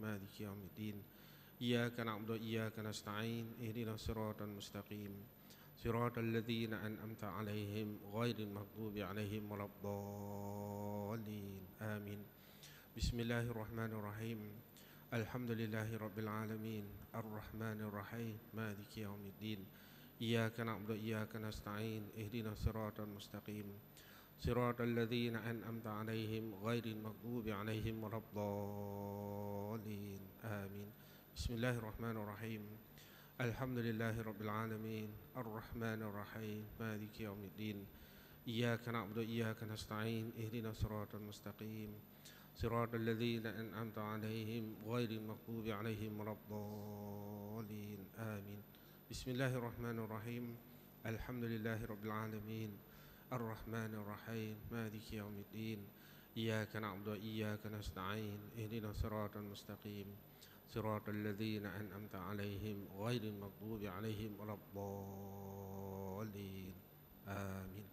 مالك يوم الدين إياك نعبد وإياك نستعين اهدنا الصراط المستقيم صراط الذين أنعمت عليهم غير المغضوب عليهم ولا الضالين آمين. بسم الله الرحمن الرحيم الحمد لله رب العالمين الرحمن الرحيم مالك يوم الدين إياك نعبد وإياك نستعين اهدنا الصراط المستقيم صراط الذين أنعمت عليهم غير المغضوب عليهم ولا الضالين آمين. بسم الله الرحمن الرحيم الحمد لله رب العالمين الرحمن الرحيم مالك يوم الدين إياك نعبد وإياك نستعين اهدنا الصراط المستقيم صراط الذين أنعمت عليهم غير المغضوب عليهم ولا الضالين آمين. بسم الله الرحمن الرحيم الحمد لله رب العالمين الرحمن الرحيم مالك يوم الدين إياك نعبد وإياك نستعين اهدنا الصراط المستقيم صراط الذين أنعمت عليهم غير المغضوب عليهم ولا الضالين آمين.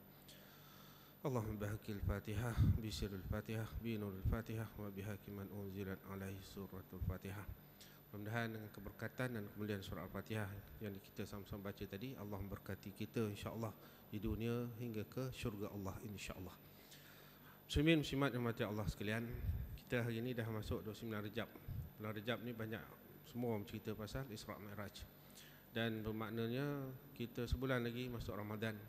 اللهم بحق الفاتحة بسر الفاتحة بنور الفاتحة وبحق من أنزلت عليه سورة الفاتحة. Mudah-mudahan dengan keberkatan dan kemuliaan surah Al-Fatihah yang kita sama-sama baca tadi, Allah memberkati kita insya-Allah di dunia hingga ke syurga Allah insya-Allah. Muslimin muslimat yang dirahmati Allah sekalian, kita hari ini dah masuk 29 Rejab. Bulan Rejab ni banyak semua orang cerita pasal Isra' Mi'raj. Dan bermaknanya kita sebulan lagi masuk Ramadan.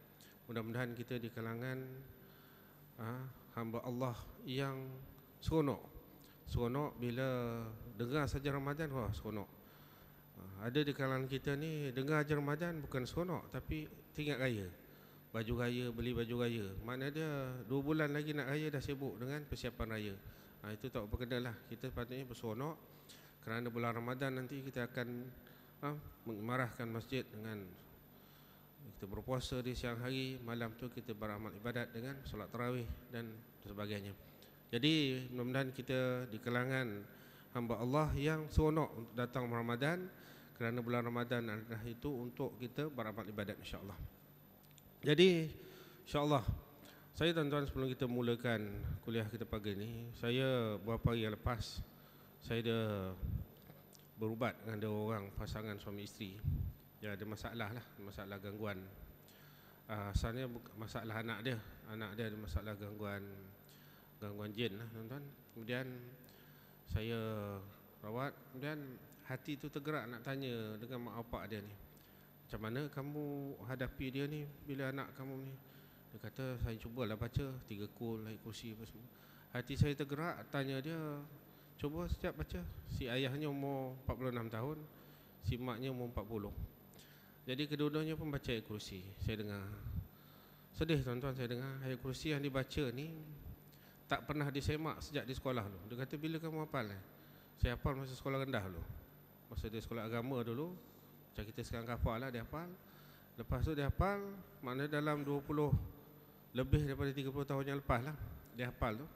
Mudah-mudahan kita di kalangan hamba Allah yang seronok bila dengar saja Ramadan, wah seronok. Ada di kalangan kita ni dengar aja Ramadan bukan seronok tapi teringat raya. Baju raya, beli baju raya. Makna dia 2 bulan lagi nak raya dah sibuk dengan persiapan raya. Itu tak berkenan lah. Kita patutnya berseronok kerana bulan Ramadan nanti kita akan mengimarahkan masjid dengan kita berpuasa di siang hari, malam tu kita beramal ibadat dengan solat tarawih dan sebagainya. Jadi mudah-mudahan kita di kalangan hamba Allah yang seronok untuk datang Ramadan, kerana bulan Ramadan adalah itu untuk kita beramal ibadat insya-Allah. Jadi insya-Allah saya tuan-tuan sebelum kita mulakan kuliah kita pagi ni, saya beberapa hari yang lepas saya dah berubat dengan 2 orang pasangan suami isteri yang ada masalah lah, masalah gangguan. Asalnya masalah anak dia ada masalah gangguan jin lah tuan-tuan. Kemudian saya rawat, kemudian hati tu tergerak nak tanya dengan mak bapak dia ni, macam mana kamu hadapi dia ni bila anak kamu ni? Dia kata saya cubalah baca 3 kul, ayat kursi apa semua. Hati saya tergerak tanya dia, cuba setiap baca. Si ayahnya umur 46 tahun, si maknya umur 40. Jadi kedua-duanya pun baca ayat kursi. Saya dengar sedih tuan-tuan, saya dengar ayat kursi yang dibaca ni tak pernah disemak sejak di sekolah dulu. Dia kata bila kamu hafal? Saya hafal masa sekolah rendah dulu. Masa dia sekolah agama dulu, macam kita sekarang hafal lah, dia hafal. Lepas tu dia hafal, maknanya dalam 20 lebih daripada 30 tahun yang lepas lah dia hafal tu,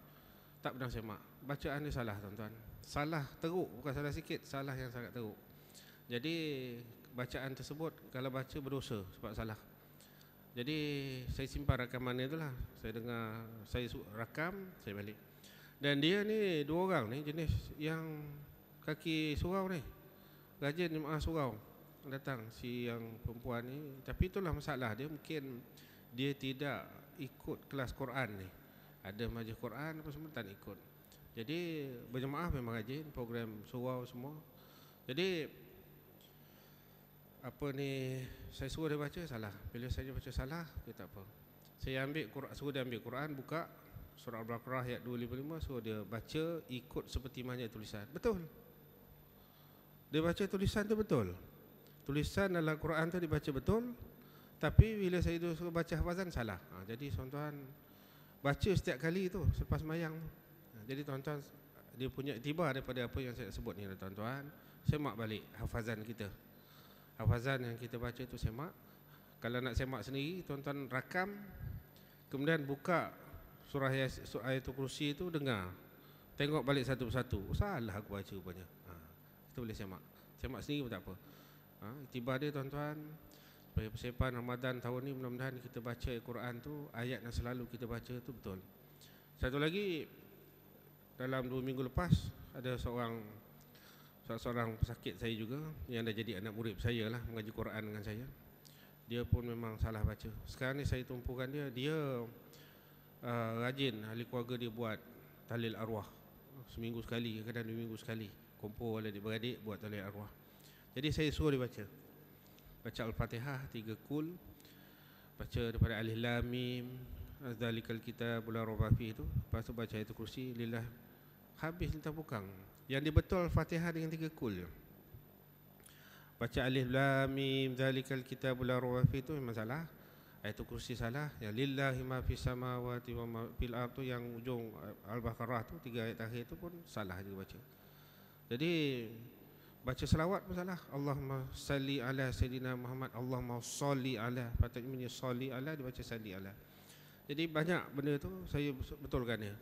tak pernah semak. Bacaan dia salah tuan-tuan. Salah teruk, bukan salah sikit, salah yang sangat teruk. Jadi bacaan tersebut kalau baca berdosa sebab salah. Jadi saya simpan rakaman itu lah. Saya dengar, saya rakam, saya balik. Dan dia ni 2 orang ni jenis yang kaki surau ni, rajin jemaah surau datang, si yang perempuan ni. Tapi itulah masalah dia, mungkin dia tidak ikut kelas Quran ni. Ada majlis Quran apa semua tak ikut. Jadi berjemaah memang rajin, program surau semua. Jadi apa ni, saya suruh dia baca salah. Bila saya baca salah, dia tak apa. Saya ambil Quran, suruh dia ambil Quran, buka surah Al-Baqarah ayat 255, suruh dia baca ikut seperti mana tulisan. Betul. Dia baca tulisan tu betul. Tulisan dalam Quran tu dibaca betul, tapi bila saya suruh baca hafazan salah. Jadi tuan-tuan baca setiap kali tu selepas sembahyang. Jadi tuan-tuan dia punya iktibar daripada apa yang saya sebut ni tuan-tuan. Semak balik hafazan kita. Hafazan yang kita baca tu semak. Kalau nak semak sendiri, tuan-tuan rakam, kemudian buka surah ayatul kursi tu, dengar, tengok balik satu persatu. Salah aku baca rupanya. Kita boleh semak. Semak sendiri pun tak apa. Iktibar dia tuan-tuan, supaya persiapan Ramadan tahun ni mudah-mudahan kita baca Al-Quran tu, ayat yang selalu kita baca tu betul. Satu lagi, dalam 2 minggu lepas ada seorang seorang pesakit saya juga yang dah jadi anak murid saya lah, mengaji Quran dengan saya. Dia pun memang salah baca. Sekarang ni saya tumpukan dia rajin, ahli keluarga dia buat tahlil arwah seminggu sekali, kadang 2 minggu sekali, kumpul adik-beradik buat tahlil arwah. Jadi saya suruh dia baca Al-Fatihah 3 kul, baca daripada Alif Lam Mim, Zalikal Kitabul La Raiba Fihi tu, lepas tu baca Ayatul Kursi, Lillah, habis lintah bukang. Yang dia betul Al-Fatihah dengan 3 kul je. Baca Alif Lam Mim Zalikal Kitabul La Raiba Fihi tu memang salah. Ayatul Kursi salah. Yang Lillahi ma fis samawati wa ma fil ardh tu, yang ujung Al-Baqarah tu 3 ayat akhir tu pun salah juga baca. Jadi baca selawat pun salah. Allahumma salli ala Sayyidina Muhammad, Allahumma salli ala, patutnya salli ala, dibaca salli ala. Jadi banyak benda tu saya betulkan dia.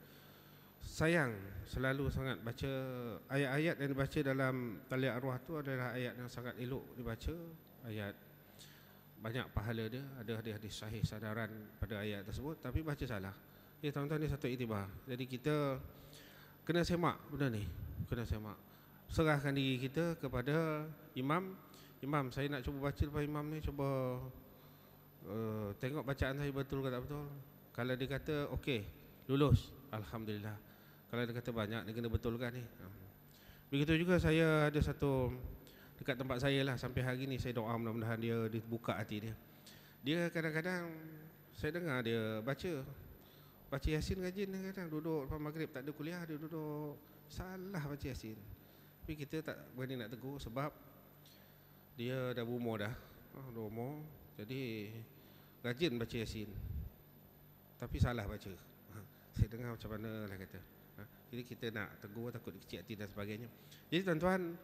Sayang selalu sangat baca ayat-ayat yang dibaca dalam tahlil arwah tu adalah ayat yang sangat elok dibaca, ayat banyak pahala dia, ada hadis sahih sadaran pada ayat tersebut, tapi baca salah. Ya tuan-tuan, ni satu iktibar. Jadi kita kena semak benda ni, kena semak. Serahkan diri kita kepada imam. Imam, saya nak cuba baca lepas imam ni, cuba tengok bacaan saya betul ke tak betul. Kalau dia kata okey, lulus, alhamdulillah. Kalau dia kata banyak, dia kena betulkan ni. Begitu juga saya ada satu dekat tempat saya lah, sampai hari ni saya doa mudah-mudahan dia dibuka hati dia. Dia kadang-kadang saya dengar dia baca Yasin rajin, kadang duduk lepas maghrib tak ada kuliah, dia duduk salah baca Yasin. Tapi kita tak berani nak tegur sebab dia dah berumur dah, dah umur. Jadi rajin baca Yasin tapi salah baca. Saya dengar macam mana lah kata. Jadi kita nak tegur, takut dia kecil hati dan sebagainya. Jadi tuan-tuan,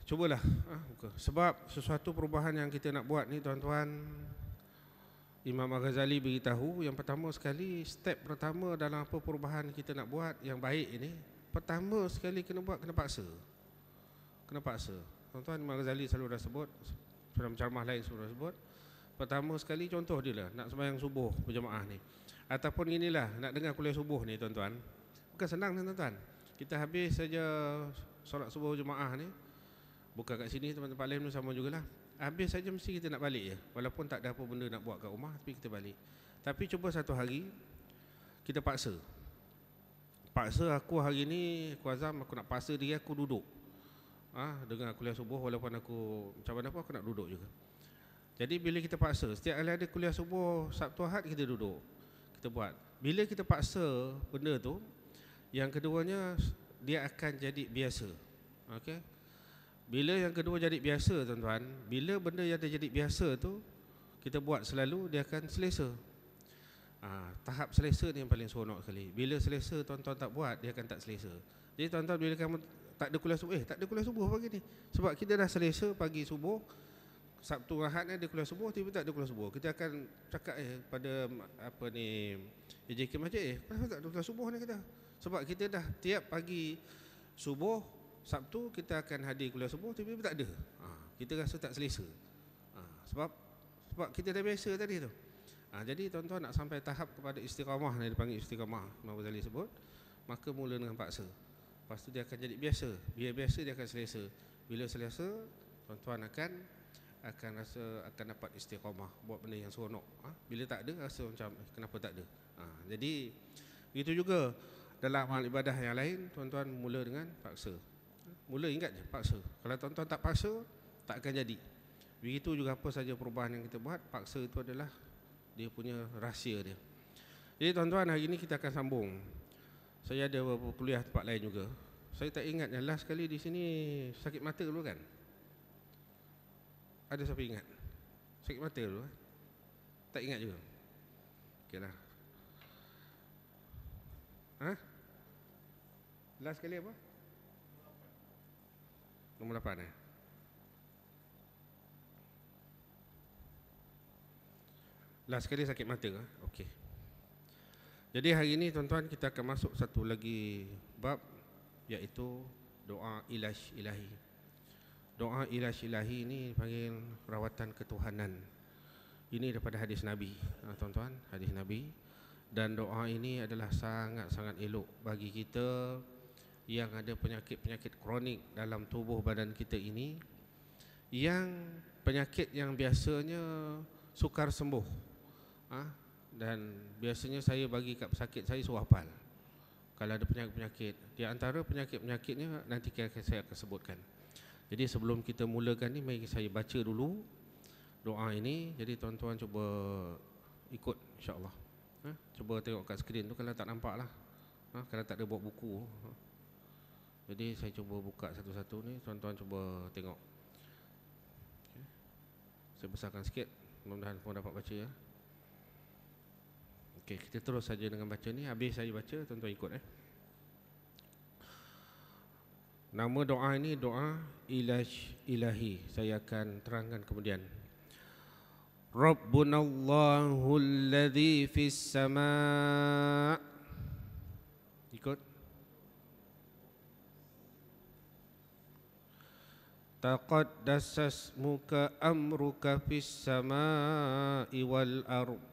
cubalah sebab sesuatu perubahan yang kita nak buat ni tuan-tuan, Imam Al-Ghazali beritahu, yang pertama sekali, step pertama dalam apa perubahan kita nak buat yang baik ini, pertama sekali kena buat, kena paksa. Kena paksa. Tuan-tuan, Imam Al-Ghazali selalu dah sebut, dalam ceramah lain selalu dah sebut, pertama sekali contoh dia lah, nak sembahyang subuh berjemaah ni, ataupun inilah nak dengar kuliah subuh ni tuan-tuan, bukan senang tuan-tuan. Kita habis saja solat subuh berjemaah ni, bukan kat sini, tempat-tempat lain pun sama jugalah. Habis saja mesti kita nak balik je, walaupun tak ada apa benda nak buat kat rumah, tapi kita balik. Tapi cuba satu hari kita paksa. Aku hari ni, aku azam, aku nak paksa diri aku duduk dengar kuliah subuh, walaupun aku macam mana pun aku nak duduk juga. Jadi bila kita paksa, setiap kali ada kuliah subuh Sabtu Ahad, kita duduk, kita buat. Bila kita paksa benda tu, yang keduanya dia akan jadi biasa. Okey. Bila yang kedua jadi biasa tuan-tuan, bila benda yang dah jadi biasa tu kita buat selalu, dia akan selesa. Tahap selesa ni yang paling seronok sekali. Bila selesa tuan-tuan tak buat, dia akan tak selesa. Jadi tuan-tuan, bila kamu tak ada kuliah subuh, tak ada kuliah subuh pagi ni, sebab kita dah selesa pagi subuh, Sabtu Ahad ni ada kuliah subuh, tiba-tiba tak ada kuliah subuh, kita akan cakap pada apa ni, AJK Masjid, kenapa tak ada kuliah subuh ni kita? Sebab kita dah tiap pagi subuh Sabtu kita akan hadir kuliah subuh, tiba-tiba tak ada. Kita rasa tak selesa. Sebab kita dah biasa tadi tu. Jadi tuan-tuan, nak sampai tahap kepada istiqamah ni, dipanggil istiqamah, Imam Ghazali sebut, maka mula dengan paksa. Lepas tu dia akan jadi biasa. Bila biasa dia akan selesa. Bila selesa, tuan-tuan akan rasa akan dapat istiqamah, buat benda yang seronok. Bila tak ada, rasa macam kenapa tak ada. Jadi begitu juga dalam amal ibadah yang lain, tuan-tuan mula dengan paksa. Mula ingat je, paksa. Kalau tuan-tuan tak paksa, tak akan jadi. Begitu juga apa saja perubahan yang kita buat, paksa itu adalah dia punya rahsia dia. Jadi tuan-tuan, hari ini kita akan sambung. Saya ada beberapa kuliah tempat lain juga. Saya tak ingat yang last kali di sini sakit mata dulu kan? Ada siapa ingat? Sakit mata dulu? Tak ingat juga? Okeylah. Last kali apa? Nombor 8 Last kali sakit mata ke? Okey. Jadi hari ini tuan-tuan, kita akan masuk satu lagi bab, iaitu doa ilaj ilahi. Doa ilaj ilahi ini panggil rawatan ketuhanan. Ini daripada hadis Nabi, tuan-tuan, hadis Nabi. Dan doa ini adalah sangat-sangat elok bagi kita yang ada penyakit-penyakit kronik dalam tubuh badan kita ini, yang penyakit yang biasanya sukar sembuh, dan biasanya saya bagi kat pesakit saya suruh hafal kalau ada penyakit-penyakit. Di antara penyakit-penyakitnya nanti saya akan sebutkan. Jadi sebelum kita mulakan ni, mari saya baca dulu doa ini. Jadi tuan-tuan cuba ikut insya-Allah. Cuba tengok kat skrin tu, kalau tak nampak lah, kalau tak ada buat buku. Jadi saya cuba buka satu-satu ni, tuan-tuan cuba tengok. Okay. Saya besarkan sikit, mudah-mudahan pun dapat baca ya. Okey, kita terus saja dengan baca ni. Habis saya baca, tuan-tuan ikut Nama doa ini doa ilahi. Saya akan terangkan kemudian. Rabbunallahu alladhi fis sama'. Ikut. Taqaddasas muka amruka fis sama'i wal ardh.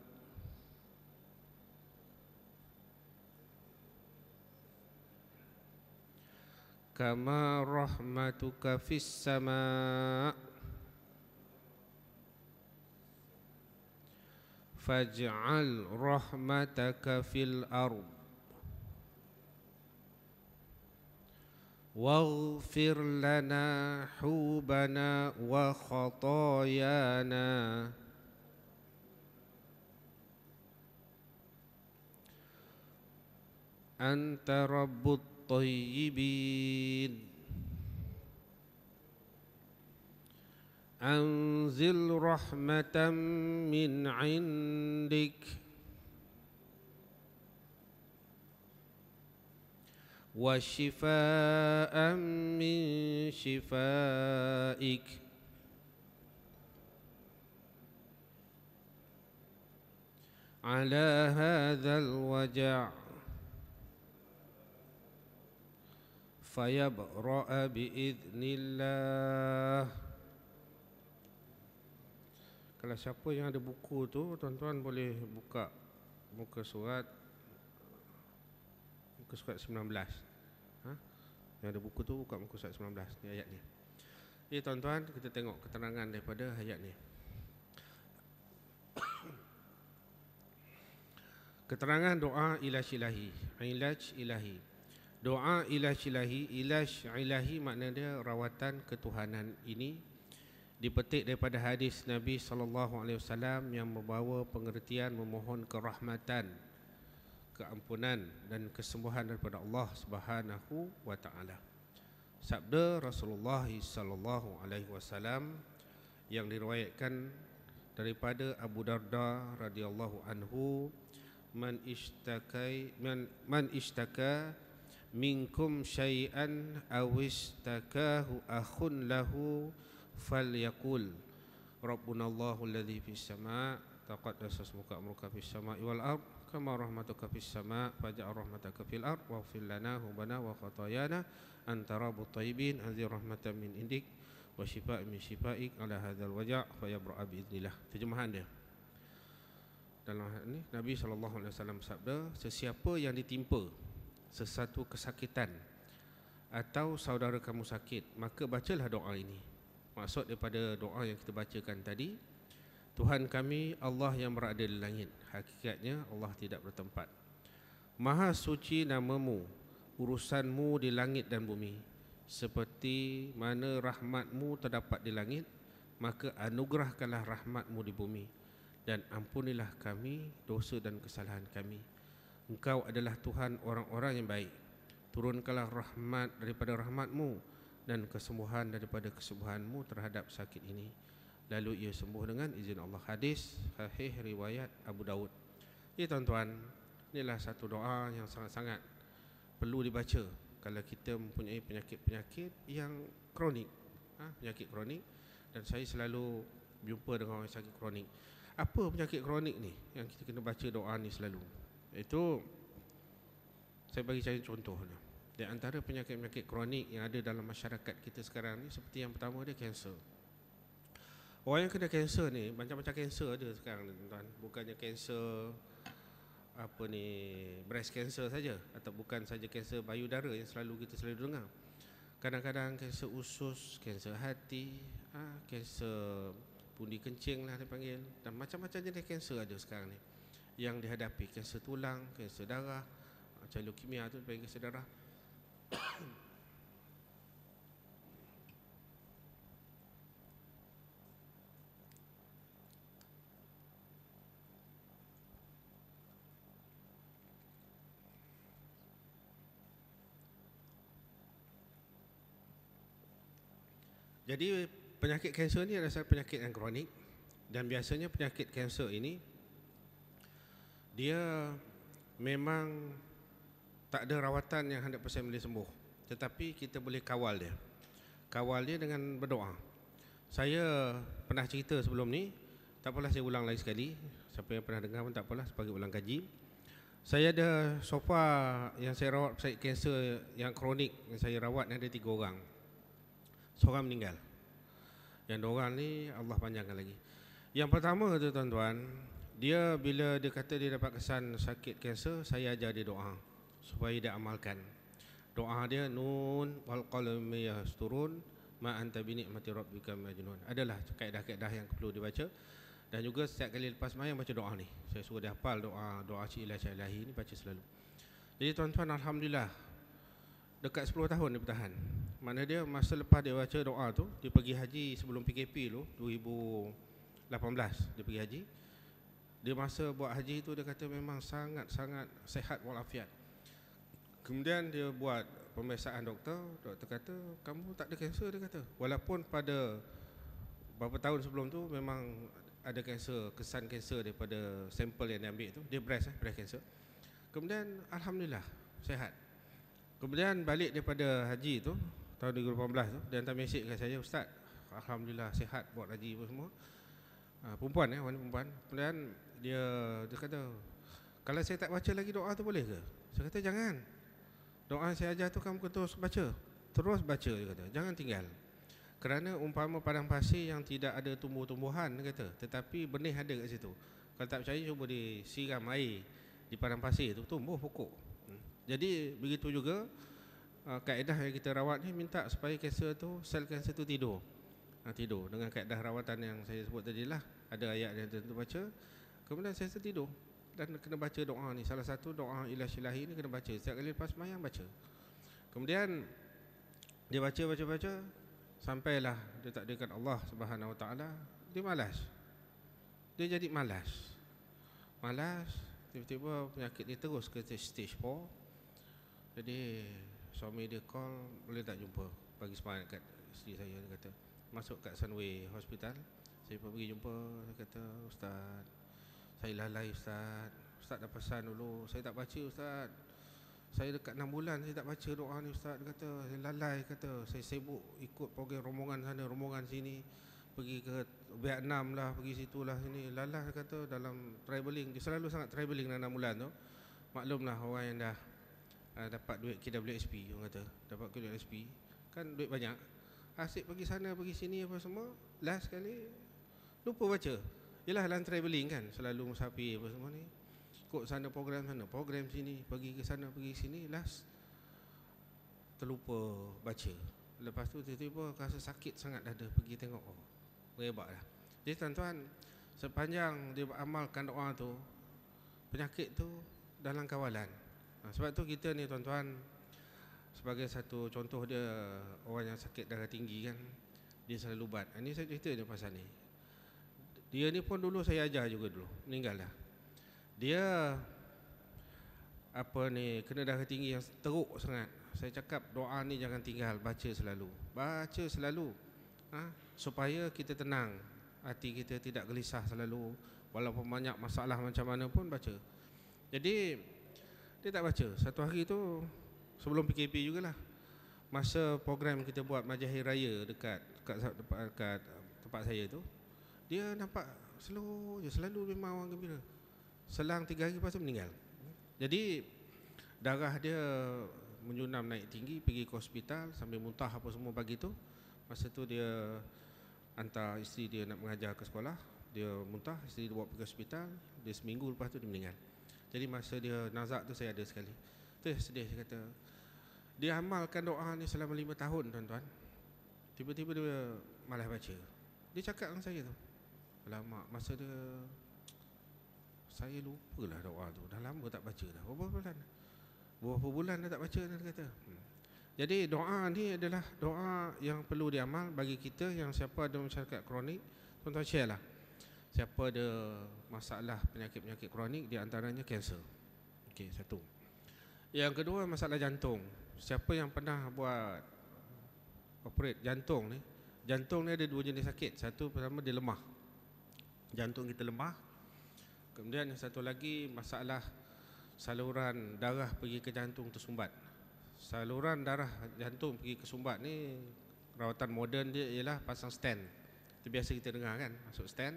Kama rahmatuka fis sama' faj'al rahmataka fil ardh. Waghfir lana hubana wa khatayana anta rabbut tayyibin. Anzil rahmatan min indik wa shifaan min shifaik ala hadzal waja' fayabra'a biiznillah. Kalau siapa yang ada buku tu, tuan-tuan boleh buka muka surat 19. Yang ada buku tu buka muka surat 19 ni, ayat ni. Jadi tuan-tuan, kita tengok keterangan daripada ayat ni. Keterangan doa ilaj ilahi. Ilaj ilahi. Doa ilaj ilahi. Ilaj ilahi makna dia rawatan ketuhanan. Ini dipetik daripada hadis Nabi SAW yang membawa pengertian memohon kerahmatan, keampunan dan kesembuhan daripada Allah Subhanahu wa taala. Sabda Rasulullah SAW yang diriwayatkan daripada Abu Darda radhiyallahu anhu, man ishtaka minkum syai'an aw istakahu akhun lahu falyaqul rabbunallahu alladhi fis sama' taqaddasas muka amruka fis sama'i wal ardh kama rahmatuka fis sama' faj'al rahmataka fil ardh waghfir lana hubana wa khatayana anta rabbut tayyibin anzir rahmatan min indik wa shifaan min shifaik ala hadzal waja' fayabra'a biiznillah. Terjemahan dia dalam ini, Nabi SAW sabda, sesiapa yang ditimpa sesuatu kesakitan atau saudara kamu sakit, maka bacalah doa ini. Maksud daripada doa yang kita bacakan tadi, Tuhan kami Allah yang berada di langit. Hakikatnya Allah tidak bertempat. Maha suci namamu, urusanmu di langit dan bumi. Seperti mana rahmatmu terdapat di langit, maka anugerahkanlah rahmatmu di bumi. Dan ampunilah kami dosa dan kesalahan kami. Engkau adalah Tuhan orang-orang yang baik. Turunkanlah rahmat daripada rahmatmu dan kesembuhan daripada kesembuhanmu terhadap sakit ini. Lalu ia sembuh dengan izin Allah. Hadis sahih riwayat Abu Daud. Ya tuan-tuan, inilah satu doa yang sangat-sangat perlu dibaca kalau kita mempunyai penyakit-penyakit yang kronik, penyakit kronik. Dan saya selalu jumpa dengan orang sakit kronik. Apa penyakit kronik ni yang kita kena baca doa ni selalu? Itu saya bagi saya contohnya. Di antara penyakit-penyakit kronik yang ada dalam masyarakat kita sekarang ni, seperti yang pertama dia kanser. Orang yang kena kanser ni, macam-macam kanser ada sekarang ni tuan-tuan. Bukannya kanser apa ni, breast cancer saja, atau bukan saja kanser payudara yang kita selalu dengar. Kadang-kadang kanser usus, kanser hati, kanser pundi kencing lah dipanggil, dan macam-macam jenis kanser ada sekarang ni yang dihadapi. Kanser tulang, kanser darah, macam leukemia tu dipanggil kanser darah. Jadi penyakit kanser ni adalah penyakit yang kronik, dan biasanya penyakit kanser ini dia memang tak ada rawatan yang 100% boleh sembuh, tetapi kita boleh kawal dia. Kawal dia dengan berdoa. Saya pernah cerita sebelum ni, tak apalah saya ulang lagi sekali. Siapa yang pernah dengar pun tak apalah, sebagai ulang kaji. Saya ada sofa yang saya rawat pesakit kanser yang kronik, yang saya rawat ada 3 orang. Seorang meninggal. Yang 2 orang ni Allah panjangkan lagi. Yang pertama tu tuan-tuan, dia bila dia kata dia dapat kesan sakit kanser, saya ajar dia doa supaya dia amalkan. Doa dia, nun wal qalami yasturun ma anta bi ni'mati rabbika majnun. Adalah kaedah-kaedah yang perlu dibaca. Dan juga setiap kali lepas sembahyang baca doa ni. Saya suruh dia hafal doa Cik Ilahi ni, baca selalu. Jadi tuan-tuan, alhamdulillah dekat 10 tahun dia bertahan. Mana dia masa lepas dia baca doa tu, dia pergi haji sebelum PKP tu 2018 dia pergi haji. Dia masa buat haji tu dia kata memang sangat-sangat sihat walafiat. Kemudian dia buat pemeriksaan doktor kata kamu tak ada kanser, dia kata. Walaupun pada beberapa tahun sebelum tu memang ada kanser, kesan kanser daripada sampel yang dia ambil tu, dia breast cancer. Kemudian alhamdulillah sihat. Kemudian balik daripada haji tu tahun 2018 tu, dia hantar mesej kat saya, ustaz, alhamdulillah sihat buat haji apa semua. Perempuan wanita perempuan. Kemudian dia kata, kalau saya tak baca lagi doa tu boleh ke? Saya kata jangan. Doa saya ajar tu kamu terus baca. Terus baca, dia kata. Jangan tinggal. Kerana umpama padang pasir yang tidak ada tumbuh-tumbuhan, dia kata, tetapi benih ada kat situ. Kalau tak percaya cuba disiram air di padang pasir tu, tumbuh pokok. Jadi begitu juga kaedah yang kita rawat ni, minta supaya kanser tu, sel kanser tu tidur. Tidur dengan kaedah rawatan yang saya sebut tadi lah. Ada ayat yang tentu baca. Kemudian saya tidur. Dan kena baca doa ni. Salah satu doa Ilahi ni kena baca. Setiap kali lepas sembahyang baca. Kemudian dia baca. Sampailah dia takdirkan Allah Subhanahu Wa Taala, dia malas. Dia jadi malas. Tiba-tiba penyakit dia terus ke stage 4. Jadi suami dia call, boleh tak jumpa, bagi semangat kat isteri saya. Dia kata masuk kat Sunway Hospital. Saya pergi jumpa. Saya kata, ustaz, saya lalai ustaz dah pesan dulu, saya tak baca ustaz. Saya dekat 6 bulan saya tak baca doa ni ustaz. Dia kata saya lalai, kata saya sibuk ikut program rombongan sana rombongan sini, pergi ke Vietnam lah, pergi situlah sini, lalai kata dalam travelling. Dia selalu sangat travelling dalam 6 bulan tu. Maklumlah orang yang dah dapat duit KWSP, orang kata dapat KWSP kan duit banyak, asyik pergi sana pergi sini apa semua, last sekali lupa baca. Yelah dalam travelling kan selalu musafir apa semua ni, ikut sana program sini, pergi ke sana pergi sini, last terlupa baca. Lepas tu tiba-tiba rasa sakit sangat dada, pergi tengok, berebak dah. Jadi tuan-tuan, sepanjang dia amalkan doa tu, penyakit tu dalam kawalan. Sebab tu kita ni tuan-tuan, sebagai satu contoh dia, orang yang sakit darah tinggi kan, dia selalu ubat. Ini saya cerita dia pasal ni. Dia ni pun dulu saya ajar juga dulu, meninggal dah. Dia kena darah tinggi yang teruk sangat. Saya cakap doa ni jangan tinggal, baca selalu. Supaya kita tenang, hati kita tidak gelisah selalu. Walaupun banyak masalah macam mana pun baca. Jadi dia tak baca. Satu hari tu sebelum PKP jugalah, masa program kita buat Majahir Raya dekat tempat saya tu, dia nampak selalu memang orang gembira. Selang 3 hari lepas tu meninggal. Jadi darah dia menjunam naik tinggi, pergi ke hospital sambil muntah apa semua pagi tu. Masa tu dia hantar isteri dia nak mengajar ke sekolah, dia muntah, isteri dia bawa pergi hospital. Dia seminggu lepas tu dia meninggal. Jadi masa dia nazak tu saya ada sekali. Tu sedih, saya kata. Dia amalkan doa ni selama 5 tahun tuan-tuan. Tiba-tiba dia malas baca. Dia cakap dengan saya tu, alamak, masa dia, saya lupalah doa tu. Dah lama tak baca dah. Berapa bulan dah tak baca dah, dia kata. Jadi doa ni adalah doa yang perlu diamal bagi kita yang siapa ada masyarakat kronik. Tuan-tuan share lah. Siapa ada masalah penyakit-penyakit kronik, di antaranya kanser. Okey, satu. Yang kedua, masalah jantung. Siapa yang pernah buat operate jantung ni, jantung ni ada dua jenis sakit. Satu pertama, dia lemah. Jantung kita lemah. Kemudian yang satu lagi, masalah saluran darah pergi ke jantung tersumbat. Saluran darah jantung pergi ke sumbat ni, rawatan moden dia ialah pasang stent. Itu biasa kita dengar kan, masuk stent.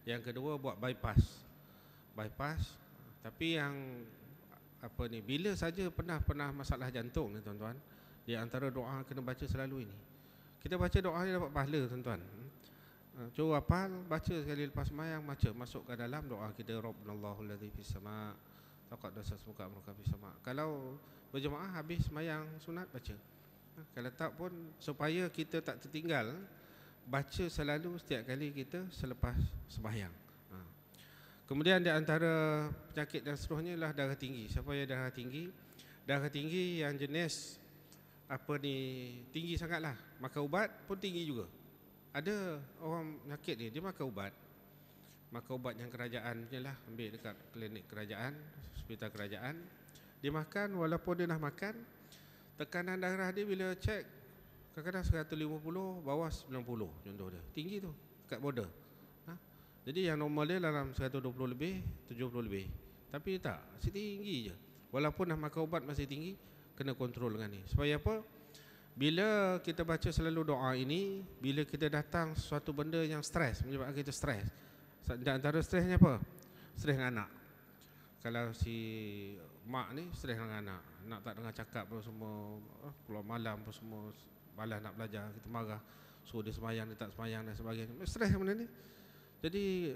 Yang kedua, buat bypass. Tapi yang apa ni, bila saja pernah masalah jantung ni tuan-tuan, di antara doa kena baca selalu ini. Kita baca doa ni dapat pahala tuan-tuan. Cuba hafal, baca sekali lepas sembahyang, baca, masuk ke dalam doa kita, Rabbunallahu alladzi fis sama' taqaddasa ismuka amruka fis sama'. Kalau berjemaah habis sembahyang sunat baca. Kalau tak pun supaya kita tak tertinggal, baca selalu setiap kali kita selepas sembahyang. Kemudian di antara penyakit dan seterusnya ialah darah tinggi. Siapa yang darah tinggi? Darah tinggi yang jenis apa ni, tinggi sangatlah. Makan ubat pun tinggi juga. Ada orang penyakit ni, dia makan ubat yang kerajaan punya lah, ambil dekat klinik kerajaan, hospital kerajaan. Dia makan, walaupun dia dah makan, tekanan darah dia bila cek kadang-kadang 150, bawah 90 contoh dia. Tinggi tu, dekat border. Jadi yang normal dia dalam 120 lebih, 70 lebih. Tapi tak, masih tinggi je. Walaupun dah makan ubat masih tinggi, kena kontrol dengan ni. Supaya apa? Bila kita baca selalu doa ini, bila kita datang suatu benda yang stres, menyebabkan kita stres. Di antara stresnya apa? Stres dengan anak. Kalau si mak ni stres dengan anak, nak tak dengar cakap pun semua, keluar malam pun semua, malas nak belajar, kita marah, suruh dia semayang, dia tak semayang dan sebagainya. Stres benda ni. Jadi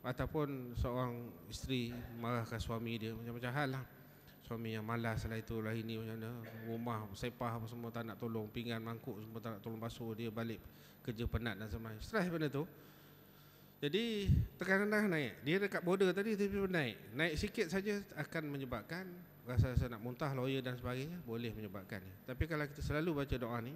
ataupun seorang isteri marahkan suami dia, macam-macam hal lah. Suami yang malas lah, itulah ini, macam mana, rumah sepah apa semua tak nak tolong, pinggan mangkuk semua tak nak tolong basuh, dia balik kerja penat dan sebagainya. Stres benda tu. Jadi tekanan darah naik. Dia dekat border tadi tiba-tiba naik sikit saja akan menyebabkan rasa-rasa nak muntah, loya dan sebagainya, boleh menyebabkannya. Tapi kalau kita selalu baca doa ni,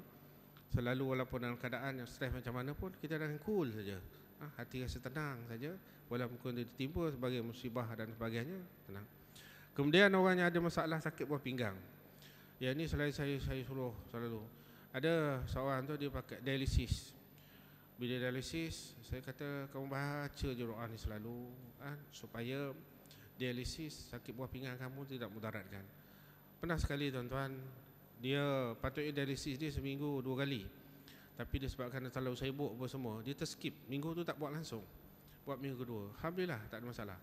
selalu walaupun dalam keadaan yang stres macam mana pun, kita akan cool saja. Hati rasa tenang saja, walaupun dia ditimpa sebagai musibah dan sebagainya, tenang. Kemudian orang yang ada masalah sakit buah pinggang, yang ni selalu saya suruh selalu. Ada seorang tu dia pakai dialisis. Bila dialisis, saya kata kamu baca je doa ni selalu, supaya dialisis sakit buah pinggang kamu tidak mudaratkan. Pernah sekali tuan-tuan, dia patutnya dialisis dia seminggu 2 kali. Tapi disebabkan dia terlalu sibuk apa semua, dia terskip. Minggu tu tak buat langsung, buat minggu kedua. Alhamdulillah tak ada masalah.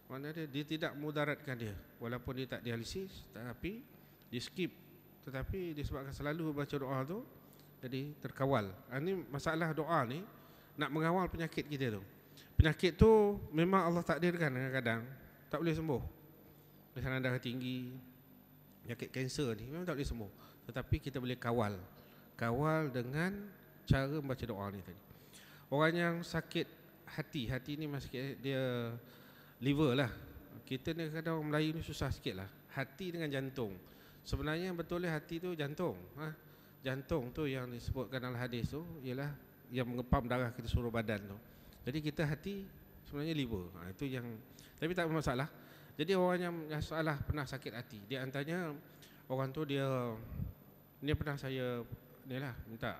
Maknanya dia tidak mudaratkan dia, walaupun dia tak dialisis, tapi dia skip. Tetapi disebabkan selalu baca doa tu, jadi terkawal. Ini masalah doa ni nak mengawal penyakit kita tu. Penyakit tu memang Allah takdirkan kadang-kadang tak boleh sembuh. Misalnya darah tinggi, penyakit kanser ni memang tak boleh sembuh. Tetapi kita boleh kawal dengan cara membaca doa ni tadi. Orang yang sakit hati ni masih dia liver lah. Kita ni kadang orang Melayu ni susah sikit lah. Hati dengan jantung. Sebenarnya yang betulnya hati tu jantung. Jantung tu yang disebutkan dalam hadis tu ialah yang mengepam darah kita seluruh badan tu. Jadi kita hati sebenarnya liver. Itu yang, tapi tak bermasalah. Jadi orang yang salah pernah sakit hati, di antaranya orang tu dia pernah saya ni lah minta,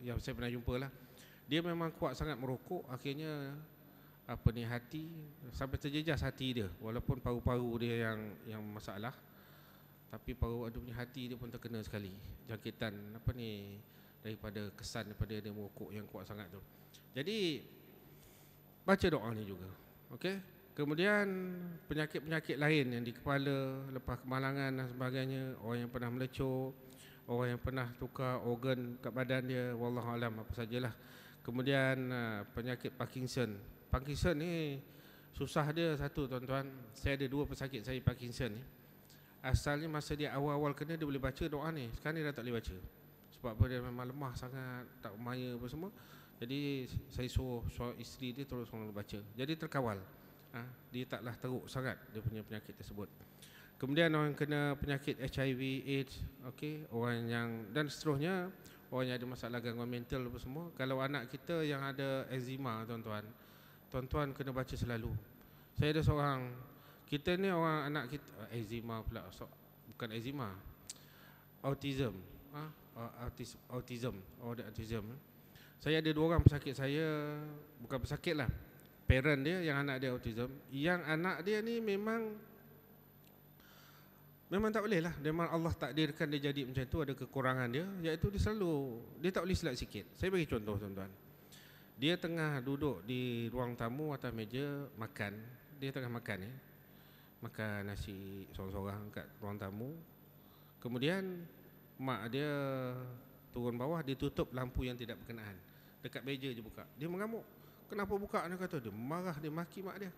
yang saya pernah jumpa lah. Dia memang kuat sangat merokok, akhirnya apa ni, hati sampai terjejas hati dia, walaupun paru-paru dia yang masalah, tapi paru dia punya hati dia pun terkena sekali jangkitan apa ni, daripada kesan daripada dia merokok yang kuat sangat tu. Jadi baca doa ni juga, okey. Kemudian penyakit-penyakit lain yang di kepala, lepas kemalangan dan sebagainya, orang yang pernah melecur, orang yang pernah tukar organ kat badan dia, wallahualam apa sajalah. Kemudian penyakit Parkinson ni Susah dia satu tuan-tuan, saya ada 2 pesakit saya Parkinson ni. Asalnya masa dia awal-awal kena dia boleh baca doa ni, sekarang dia dah tak boleh baca. Sebab apa, dia memang lemah sangat, tak maya apa semua. Jadi saya suruh isteri dia terus baca. Jadi terkawal. Dia taklah teruk sangat dia punya penyakit tersebut. Kemudian orang kena penyakit HIV, AIDS, okey, orang yang dan seterusnya, orang yang ada masalah gangguan mental apa semua. Kalau anak kita yang ada eczema tuan-tuan kena baca selalu. Saya ada seorang, kita ni orang anak kita eczema pula, bukan eczema, autism, autism. Saya ada 2 orang pesakit saya, bukan pesakit lah, parent dia yang anak dia autism. Yang anak dia ni memang tak boleh lah. Memang Allah takdirkan dia jadi macam tu, ada kekurangan dia, iaitu dia tak boleh silap sikit. Saya bagi contoh tuan-tuan. Dia tengah duduk di ruang tamu atas meja makan. Dia tengah makan makan nasi sorang-sorang kat ruang tamu. Kemudian mak dia turun bawah, dia tutup lampu yang tidak berkenaan. Dekat meja je buka. Dia mengamuk. Kenapa buka? Dia kata, dia marah, dia maki mak dia.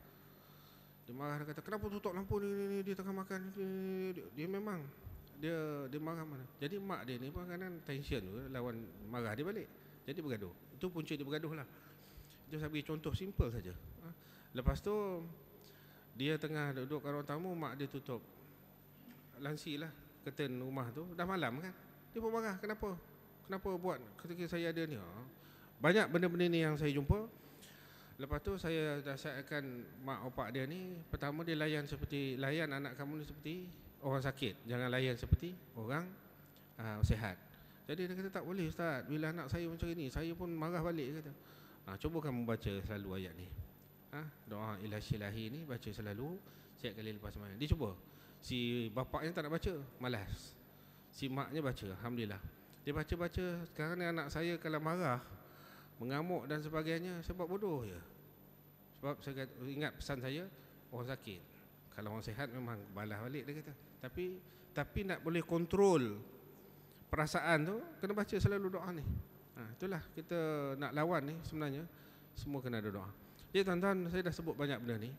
Dia marah, dia kata, kenapa tutup lampu ni, dia tengah makan. Dia memang dia marah mana. Jadi mak dia ni pun kadang tension tu, lawan marah dia balik. Jadi bergaduh. Itu punca dia bergaduh lah. Itu saya bagi contoh simple saja. Lepas tu dia tengah duduk kat ruang tamu, mak dia tutup lansi lah curtain rumah tu. Dah malam kan. Dia pun marah, kenapa buat ketika saya ada ni. Banyak benda-benda ni yang saya jumpa. Lepas tu saya nasihatkan mak opak dia ni, pertama dia layan anak kamu ni seperti orang sakit, jangan layan seperti orang sihat. Jadi dia kata, tak boleh ustaz, bila anak saya macam ni saya pun marah balik, kata. Cuba kamu baca selalu ayat ni. Doa ilahi ni baca selalu setiap kali lepas sembahyang. Dia cuba. Si bapaknya tak nak baca, malas. Si maknya baca, alhamdulillah. Dia baca-baca. Sekarang ni anak saya kalau marah, mengamuk dan sebagainya, sebab bodoh je. Sebab saya ingat pesan saya, orang sakit, kalau orang sihat memang balas balik, dia kata. Tapi nak boleh kontrol perasaan tu, kena baca selalu doa ni. Itulah kita nak lawan ni sebenarnya, semua kena ada doa. Jadi tuan-tuan, saya dah sebut banyak benda ni.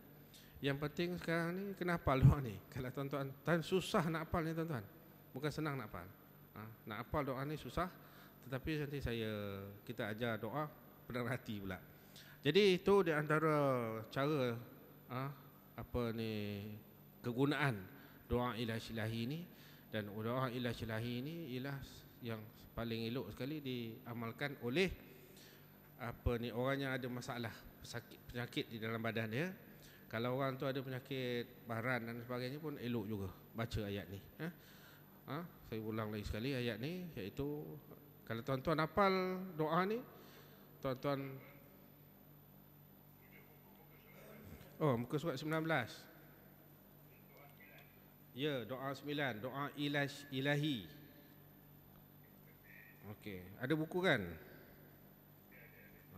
Yang penting sekarang ni kena hafal doa ni. Kalau tuan-tuan susah nak hafal ni tuan-tuan, bukan senang nak hafal. Nak hafal doa ni susah, tetapi nanti kita ajar doa penuh hati pula. Jadi itu di antara cara kegunaan doa ilahi ni. Dan doa ilahi ni ialah yang paling elok sekali diamalkan oleh orang yang ada masalah penyakit di dalam badan dia. Kalau orang tu ada penyakit baran dan sebagainya pun elok juga baca ayat ni. Saya ulang lagi sekali ayat ni, iaitu kalau tuan-tuan hafal doa ni, tuan-tuan muka surat 19. Ya, doa 9, doa ilahi. Okey, ada buku kan?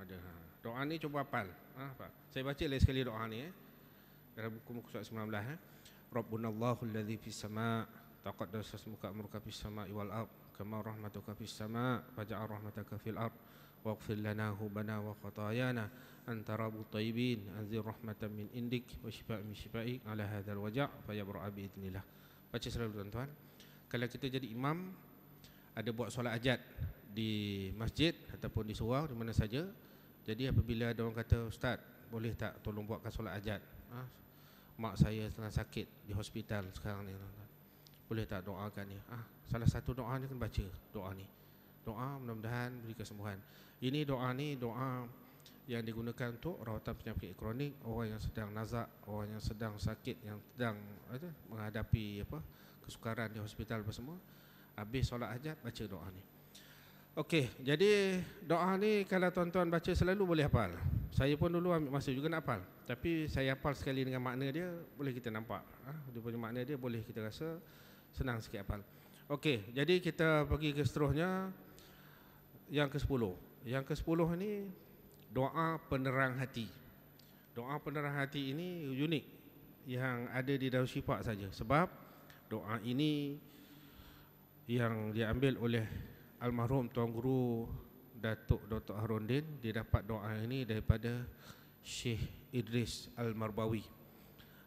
Ada. Doa ni cuba hafal. Saya baca lagi sekali doa ni dalam buku muka surat 19. Rabbunallahu alladzi fis sama' taqaddasa ismuka amruka fis sama'i wal ard kama rahmatuka fis sama' faj'al rahmataka fil ard waghfir lana hubana wa khatayana anta rabbut thayyibin anzil rahmatan min indik wa shifa'an min shifa'i ala hadzal waja' fayabra'a bi idznillah. Baca selalu tuan-tuan. Kalau kita jadi imam, ada buat solat hajat di masjid ataupun di surau, di mana saja. Jadi apabila ada orang kata, ustaz, boleh tak tolong buatkan solat hajat, mak saya tengah sakit di hospital sekarang ni, boleh tak doakan dia? Salah satu doa ni kan baca doa ni. Doa mudah-mudahan beri kesembuhan. Ini doa ni doa yang digunakan untuk rawatan penyakit kronik, orang yang sedang nazak, orang yang sedang sakit, yang sedang menghadapi kesukaran di hospital apa semua. Habis solat hajat baca doa ni. Okey, jadi doa ni kalau tuan-tuan baca selalu boleh hafal. Saya pun dulu ambil masa juga nak hafal, tapi saya hafal sekali dengan makna dia, boleh kita nampak. Dia punya makna dia boleh kita rasa senang sikit hafal. Okey, jadi kita pergi ke seterusnya, yang ke-10. Yang ke-10 ni doa penerang hati. Doa penerang hati ini unik, yang ada di Darul Syifa saja. Sebab doa ini yang diambil oleh almarhum Tuan Guru Datuk Dr. Harundin. Dia dapat doa ini daripada Syekh Idris Al-Marbawi.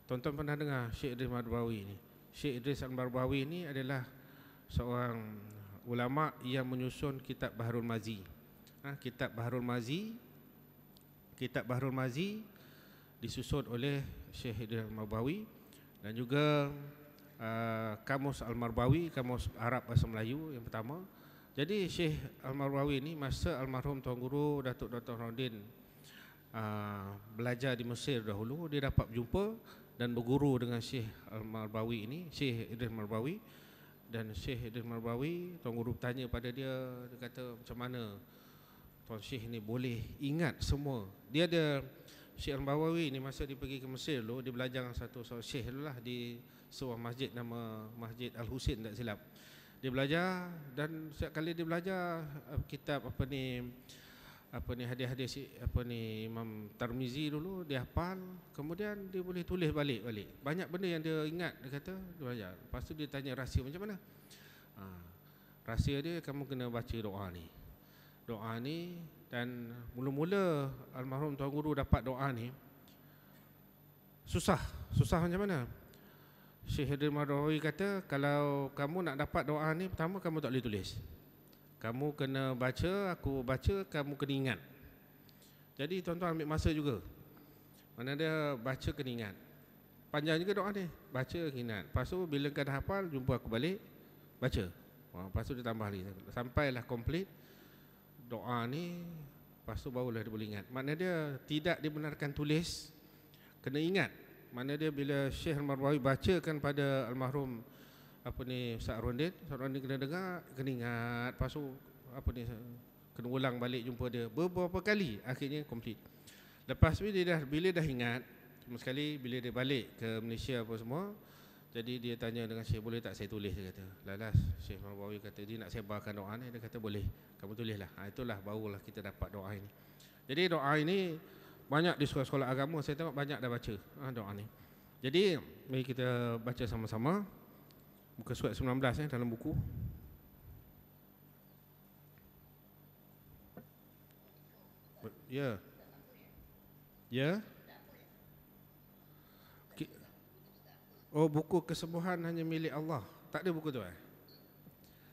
Tuan-tuan pernah dengar Syekh Idris Al-Marbawi ni? Syekh Idris Al-Marbawi ni adalah seorang ulama yang menyusun kitab Bahrul Mazi. Kitab Bahrul Mazi disusun oleh Syekh Idris Al-Marbawi, dan juga Kamus Al-Marbawi, Kamus Arab Bahasa Melayu yang pertama. Jadi Syekh Al-Marbawi ni masa almarhum Tuan Guru Datuk Dr. Nordin belajar di Mesir dahulu, dia dapat berjumpa dan berguru dengan Syekh Al-Marbawi ini, Syekh Idris Al-Marbawi. Dan Syekh Idris Al-Marbawi, Tuan Guru bertanya pada dia, dia kata macam mana Tuan Syekh ni boleh ingat semua. Dia ada, Syekh Al-Marbawi ni masa dia pergi ke Mesir dulu, dia belajar dengan satu syekh dulu lah di sebuah masjid nama Masjid Al-Husain tak silap. Dia belajar, dan setiap kali dia belajar kitab hadis-hadis Imam Tirmizi dulu dia hafal, kemudian dia boleh tulis balik. Banyak benda yang dia ingat, dia kata dia belajar. Lepas tu dia tanya rahsia macam mana? Rahsia dia, kamu kena baca doa ni. Dan mula-mula almarhum Tuan Guru dapat doa ni susah macam mana? Syekh Idris Al-Marbawi kata, kalau kamu nak dapat doa ni, pertama kamu tak boleh tulis. Kamu kena baca, aku baca, kamu kena ingat. Jadi tuan-tuan ambil masa juga. Mana dia baca kena ingat. Panjang juga doa ni, baca kena ingat. Lepas tu bila kau dah hafal, jumpa aku balik, baca. Lepas tu dia tambah lagi. Sampailah komplit doa ni, lepas tu barulah dia boleh ingat. Maknanya dia tidak dibenarkan tulis, kena ingat. Maknanya dia bila Syekh Al-Marbawi bacakan pada almarhum Ustaz Rondin kena dengar, kena ingat. Lepas tu kena ulang balik jumpa dia beberapa kali, akhirnya komplit. Lepas tu bila dah ingat, cuma sekali bila dia balik ke Malaysia apa semua, jadi dia tanya dengan Syekh, boleh tak saya tulis? Dia kata, lalas Syekh Al-Marbawi kata dia nak sebarkan doa ni. Dia kata boleh, kamu tulislah. Itulah barulah kita dapat doa ini. Jadi doa ini banyak di sekolah-sekolah agama, saya tengok banyak dah baca doa ni. Jadi mari kita baca sama-sama muka surat 19 dalam buku. Ya. Oh, buku kesembuhan hanya milik Allah. Tak ada buku tu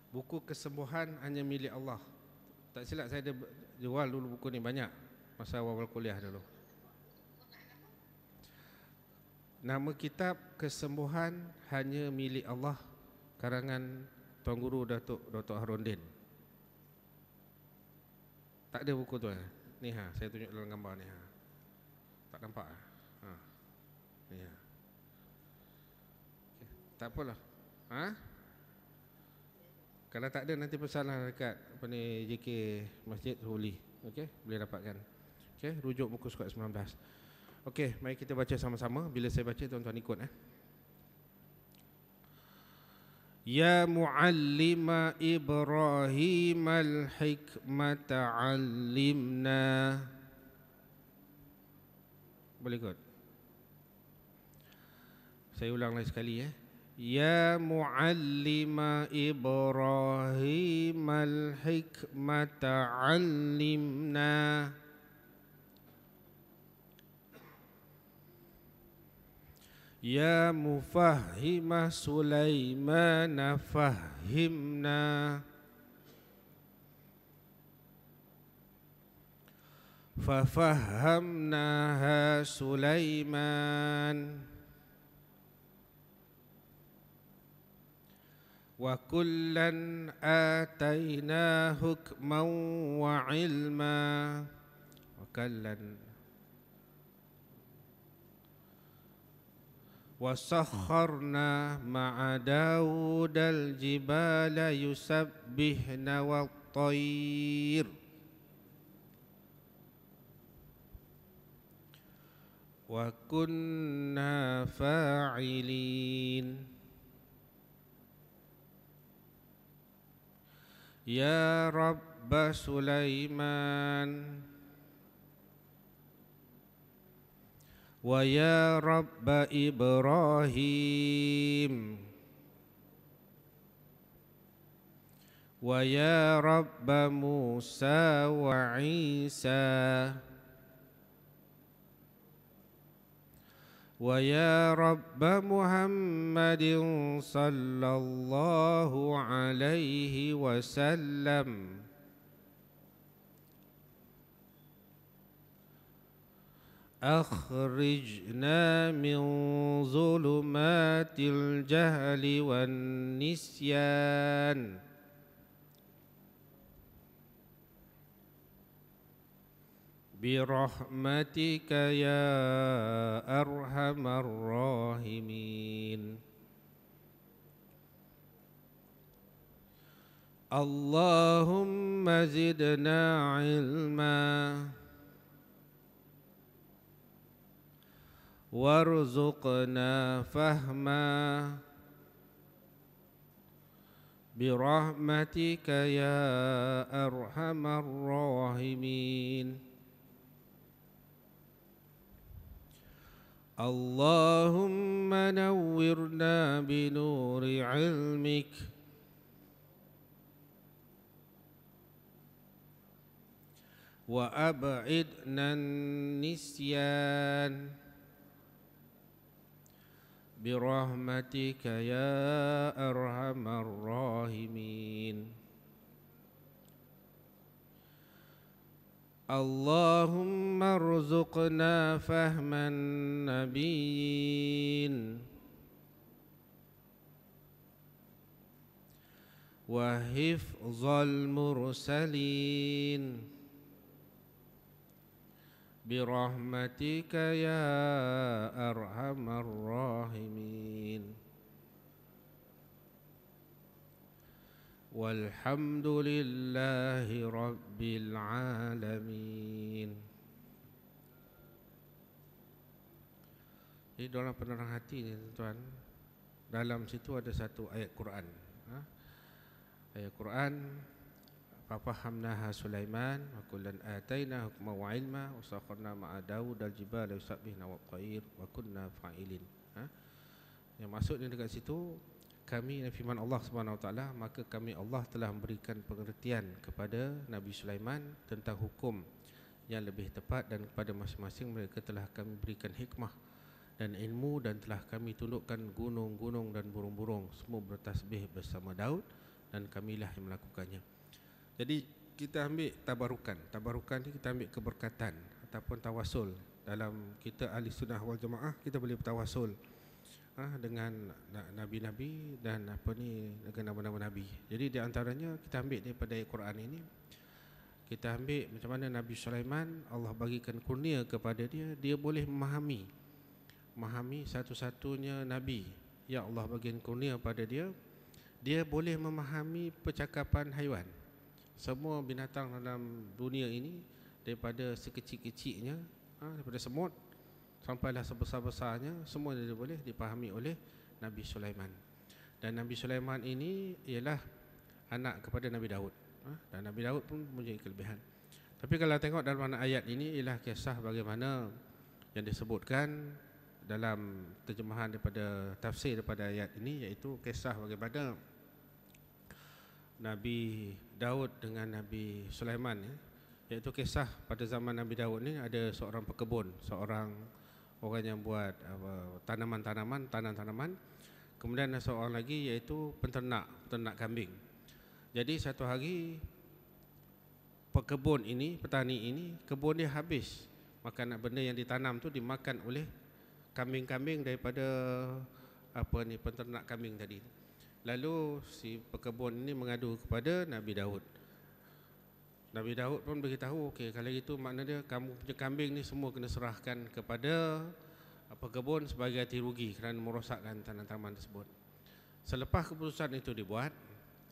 Buku kesembuhan hanya milik Allah. Tak silap saya ada jual dulu buku ni banyak masa awal kuliah dulu. Nama kitab Kesembuhan Hanya Milik Allah, karangan Tuan Guru Datuk Dr. Harondin. Tak ada buku tu Ni saya tunjuk dalam gambar ni Tak nampak Ni okay. Tak apalah Kalau tak ada nanti pesanlah dekat JK Masjid Huli. Okey, boleh dapatkan. Okey, rujuk muka surat 19. Okey, mari kita baca sama-sama. Bila saya baca tuan-tuan ikut Ya muallima Ibrahim al-hikmata 'allimna. Boleh ikut? Saya ulang lagi sekali Ya muallima Ibrahim al-hikmata 'allimna. Ya mufahhima Sulaiman fahhimna. Fafahhamnaha Sulaiman. Wa kullan atayna hukman wa ilma. Wa kullan وَسَخَّرْنَا مَعَ دَاوُودَ الْجِبَالَ يُسَبِّحْنَ وَالطَّيْرَ وَكُنَّا فَاعِلِينَ. يَا رَبَّ سُلَيْمَانَ وَيَا رَبَّ إِبْرَاهِيمَ وَيَا رَبَّ مُوسَى وَعِيسَى ويا رب محمد صلى الله عليه وسلم أخرجنا من ظلمات الجهل والنسيان برحمتك يا أرحم الراحمين. اللهم زدنا علما وارزقنا فهما برحمتك يا أرحم الراحمين. اللهم نورنا بنور علمك وأبعدنا النسيان برحمتك يا أرحم الراحمين. اللهم ارزقنا فهم النبيين وحفظ المرسلين برحمتك يا أرحم الراحمين. والحمد لله رب العالمين. Jadi dalam penerang hati ni tuan, dalam situ ada satu ayat Quran. Ayat Quran, fafahamnaha Sulaiman wa kullan ataina hukma wa ilma wa sakharna ma'a Daud al-jibala yusabbihna wa qair wa kunna fa'ilin. Yang maksud ni dekat situ, kami firman Allah Subhanahu Wa Taala, maka kami Allah telah memberikan pengertian kepada Nabi Sulaiman tentang hukum yang lebih tepat, dan kepada masing-masing mereka telah kami berikan hikmah dan ilmu, dan telah kami tundukkan gunung-gunung dan burung-burung semua bertasbih bersama Daud, dan kamilah yang melakukannya. Jadi kita ambil tabarukan. Tabarukan ni kita ambil keberkatan ataupun tawasul. Dalam kita ahli sunnah wal jamaah, kita boleh bertawasul dengan nabi-nabi dan dengan nama-nama nabi. Jadi di antaranya kita ambil daripada ayat Quran ini, kita ambil macam mana Nabi Sulaiman, Allah bagikan kurnia kepada dia, dia boleh memahami satu-satunya nabi yang Allah bagikan kurnia pada dia, dia boleh memahami percakapan haiwan. Semua binatang dalam dunia ini, daripada sekecil-kecilnya, daripada semut sampailah sebesar-besarnya, semua dia boleh dipahami oleh Nabi Sulaiman. Dan Nabi Sulaiman ini ialah anak kepada Nabi Daud, dan Nabi Daud pun mempunyai kelebihan. Tapi kalau tengok dalam ayat ini, ialah kisah bagaimana yang disebutkan dalam terjemahan daripada tafsir daripada ayat ini, iaitu kisah bagaimana Nabi Daud dengan Nabi Sulaiman, iaitu kisah pada zaman Nabi Daud ni ada seorang pekebun, seorang orang yang buat tanaman-tanaman. Kemudian ada seorang lagi iaitu peternak kambing. Jadi satu hari petani ini kebun dia habis, makanan benda yang ditanam tu dimakan oleh kambing-kambing daripada peternak kambing tadi. Lalu si pekebun ini mengadu kepada Nabi Daud. Nabi Daud pun beritahu, okey, kalau itu maknanya kamu punya kambing ni semua kena serahkan kepada pekebun sebagai ganti rugi kerana merosakkan tanaman tersebut. Selepas keputusan itu dibuat,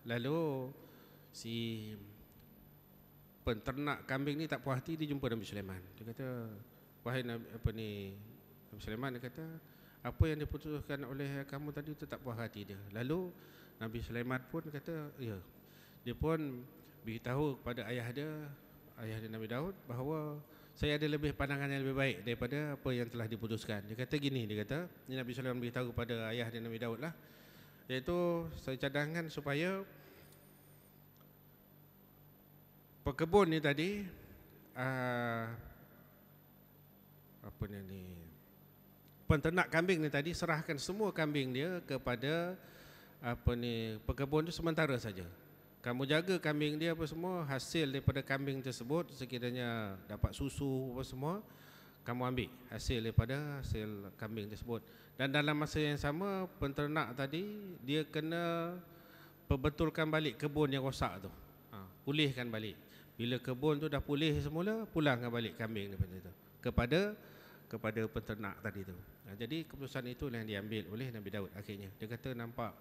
lalu si peternak kambing ni tak puas hati, dia jumpa Nabi Sulaiman. Dia kata, wahai Nabi Sulaiman, dia kata, apa yang diputuskan oleh kamu tadi itu tak puas hati dia. Lalu Nabi Sulaiman pun kata, ya, dia pun beritahu kepada ayah dia Nabi Daud, bahawa saya ada lebih pandangan yang lebih baik daripada apa yang telah diputuskan. Dia kata gini, ini Nabi Sulaiman beritahu kepada ayah dia Nabi Daud lah, iaitu saya cadangkan supaya pekebun ni tadi penternak kambing ni tadi serahkan semua kambing dia kepada pekebun tu sementara saja. Kamu jaga kambing dia apa semua, hasil daripada kambing tersebut sekiranya dapat susu apa semua, kamu ambil hasil daripada hasil kambing tersebut. Dan dalam masa yang sama, penternak tadi dia kena perbetulkan balik kebun yang rosak tu, pulihkan balik. Bila kebun tu dah pulih semula, pulangkan balik kambing daripada itu kepada penternak tadi tu. Jadi keputusan itu yang diambil oleh Nabi Daud akhirnya. Dia kata nampak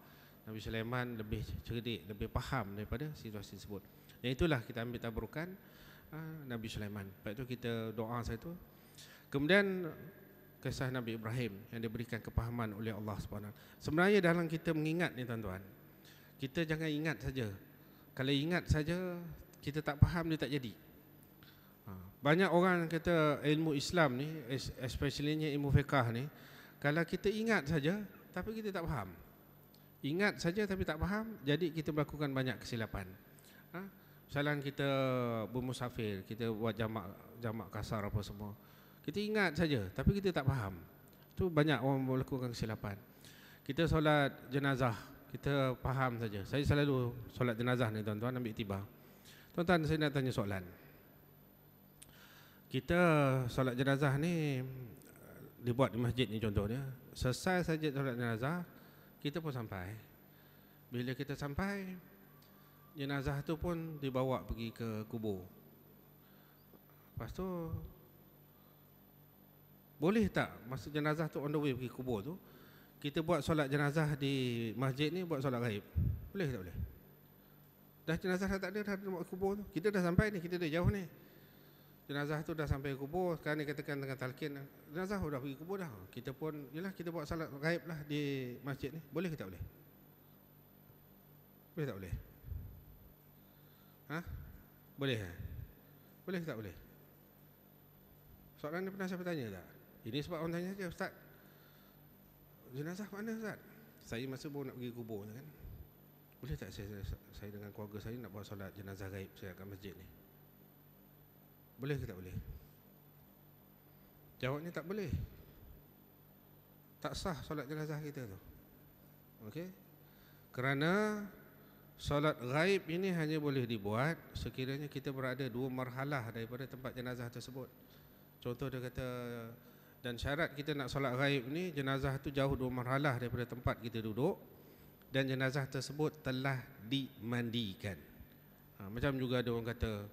Nabi Sulaiman lebih cerdik, lebih faham daripada situasi tersebut. Yang itulah kita ambil tabrukan Nabi Sulaiman. Lepas itu kita doa satu. Kemudian kisah Nabi Ibrahim yang diberikan kepahaman oleh Allah SWT. Sebenarnya dalam kita mengingat ni tuan-tuan, kita jangan ingat saja. Kalau ingat saja kita tak faham, dia tak jadi. Banyak orang kata ilmu Islam ni, especially ilmu fiqah ni, kalau kita ingat saja tapi kita tak faham. Ingat saja tapi tak faham, jadi kita melakukan banyak kesilapan. Misalnya kita bermusafir, kita buat jamak kasar apa semua. Kita ingat saja tapi kita tak faham. Itu banyak orang melakukan kesilapan. Kita solat jenazah, kita faham saja. Saya selalu solat jenazah ni tuan-tuan, ambil tiba. Tuan-tuan, saya nak tanya soalan. Kita solat jenazah ni dibuat di masjid ni contohnya. Selesai saja solat jenazah, kita pun sampai. Bila kita sampai, jenazah tu pun dibawa pergi ke kubur. Lepas tu, boleh tak masa jenazah tu on the way pergi kubur tu, kita buat solat jenazah di masjid ni, buat solat gaib? Boleh tak boleh? Dah jenazah dah tak ada, dah buat kubur tu. Kita dah sampai ni, kita dah jauh ni. Jenazah tu dah sampai kubur, sekarang ni katakan dengan talqin, jenazah dah pergi kubur dah. Kita pun, yalah kita buat solat gaib lah di masjid ni. Boleh ke tak boleh? Boleh tak boleh? Boleh ke? Boleh ke tak boleh? Soalan ni pernah siapa tanya tak? Ini sebab orang tanya saja, Ustaz, jenazah mana Ustaz? Saya masa baru nak pergi kubur kan. Boleh tak saya dengan keluarga saya nak buat solat jenazah gaib saya kat masjid ni? Boleh ke tak boleh? Jawabnya tak boleh. Tak sah solat jenazah kita tu. Okey? Kerana solat gaib ini hanya boleh dibuat sekiranya kita berada 2 marhalah daripada tempat jenazah tersebut. Contoh dia kata, dan syarat kita nak solat gaib ni, jenazah tu jauh 2 marhalah daripada tempat kita duduk dan jenazah tersebut telah dimandikan. Macam juga ada orang kata,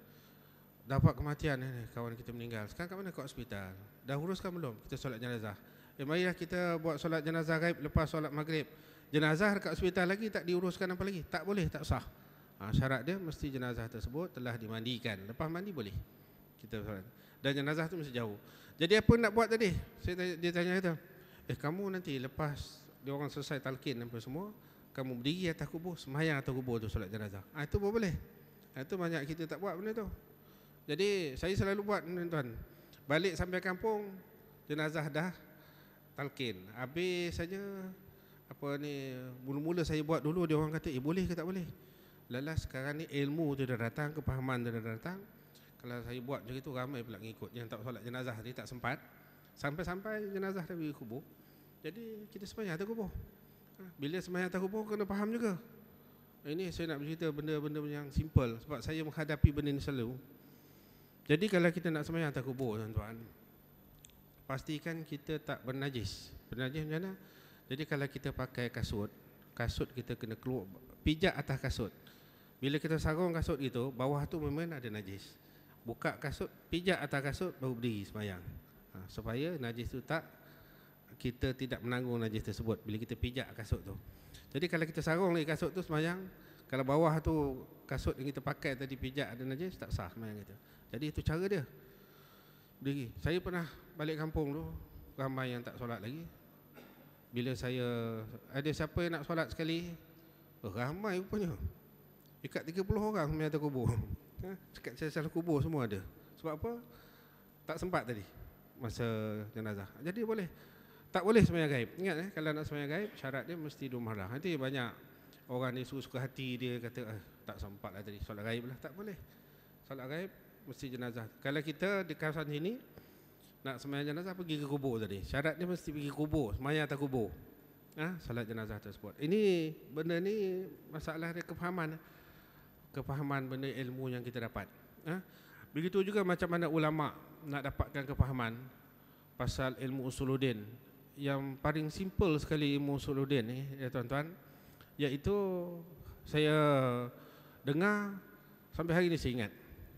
dapat kematian kawan kita meninggal, sekarang kat mana? Kat hospital. Dah uruskan belum? Kita solat jenazah. Marilah kita buat solat jenazah gaib lepas solat maghrib. Jenazah dekat hospital lagi tak diuruskan apa lagi? Tak boleh, tak sah. Syarat dia mesti jenazah tersebut telah dimandikan. Lepas mandi boleh kita solat. Dan jenazah tu mesti jauh. Jadi apa nak buat tadi? Dia tanya kata, kamu nanti lepas dia orang selesai talqin apa semua, kamu berdiri atas kubur, sembahyang atas kubur tu solat jenazah. Itu pun boleh. Itu banyak kita tak buat benda tu. Jadi saya selalu buat tuan. Balik sampai kampung, jenazah dah talqin. Habis saja mula-mula saya buat dulu, dia orang kata, boleh ke tak boleh? Lalas sekarang ni ilmu tu dah datang, kepahaman tu dah datang. Kalau saya buat macam itu, ramai pula ngikut yang tak solat jenazah tadi, tak sempat. Sampai-sampai jenazah dah pergi kubur. Jadi kita sembahyang atas kubur. Bila sembahyang atas kubur kena faham juga. Ini saya nak bercerita benda-benda yang simple sebab saya menghadapi benda ni selalu. Jadi kalau kita nak sembahyang atas kubur tuan-tuan, pastikan kita tak bernajis. Bernajis macam mana? Jadi kalau kita pakai kasut kita kena keluar, pijak atas kasut. Bila kita sarung kasut itu, bawah tu memang ada najis. Buka kasut, pijak atas kasut, baru berdiri sembahyang. Supaya najis tu kita tidak menanggung najis tersebut bila kita pijak kasut tu. Jadi kalau kita sarung lagi kasut tu sembahyang, kalau bawah tu kasut yang kita pakai tadi pijak ada najis, tak sah sembahyang kita. Jadi itu cara dia. Berdiri. Saya pernah balik kampung tu, ramai yang tak solat lagi. Bila saya, ada siapa yang nak solat sekali? Ramai rupanya. Dekat 30 orang sembahyang atas kubur. Dekat salah kubur semua ada. Sebab apa? Tak sempat tadi masa jenazah. Jadi boleh. Tak boleh sembahyang gaib. Ingat kalau nak sembahyang gaib, syarat dia mesti 2 marhalah. Nanti banyak orang ni suka hati dia kata, tak sempat lah tadi, solat gaib lah. Tak boleh. Solat gaib mesti jenazah. Kalau kita di kawasan sini, nak sembahyang jenazah pergi ke kubur tadi. Syarat dia mesti pergi kubur, sembahyang atas kubur. Salat jenazah tersebut. Ini benda ni masalah dia kefahaman benda ilmu yang kita dapat. Begitu juga macam mana ulama nak dapatkan kefahaman pasal ilmu usuluddin. Yang paling simple sekali ilmu usuluddin ni ya tuan-tuan, iaitu saya dengar sampai hari ni saya ingat,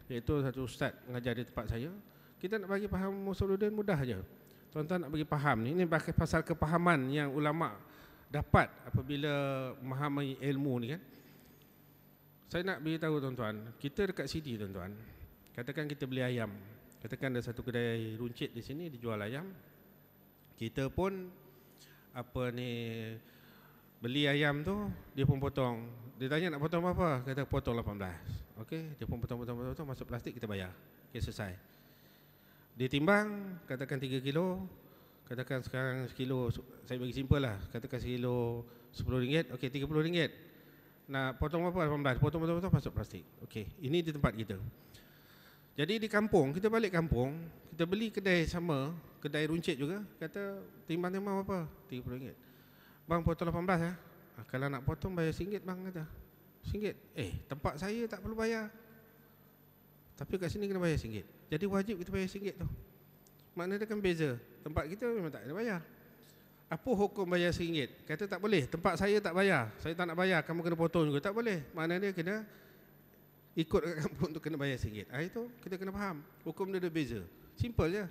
iaitu satu ustaz mengajar di tempat saya. Kita nak bagi faham usuluddin mudah aja. Tuan-tuan nak bagi faham ni, ini pasal kepahaman yang ulama dapat apabila memahami ilmu ni kan. Saya nak beritahu tuan-tuan, kita dekat sini tuan-tuan, katakan kita beli ayam. Katakan ada satu kedai runcit di sini dijual ayam. Kita pun beli ayam tu, dia pun potong. Dia tanya nak potong berapa? Kata potong 18. Okey, dia pun potong masuk plastik, kita bayar. Okey, selesai. Dia timbang, katakan 3 kilo. Katakan sekarang sekilo, saya bagi simple lah. Katakan sekilo RM10. Okey, RM30. Nak potong berapa? 18. Potong masuk plastik. Okey, ini di tempat kita. Jadi di kampung, kita balik kampung, kita beli kedai sama, kedai runcit juga, kata timbang berapa? RM30. Bang, potong 18 ya. Kalau nak potong bayar RM1 bang, kata. RM1. Tempat saya tak perlu bayar. Tapi kat sini kena bayar RM1. Jadi wajib kita bayar RM1 tu. Maknanya dia kan beza. Tempat kita memang tak kena bayar. Apa hukum bayar RM1? Kata tak boleh. Tempat saya tak bayar. Saya tak nak bayar, kamu kena potong juga. Tak boleh. Maknanya dia kena ikut kat kampung untuk kena bayar RM1. Itu kita kena faham. Hukum dia ada beza. Simple je.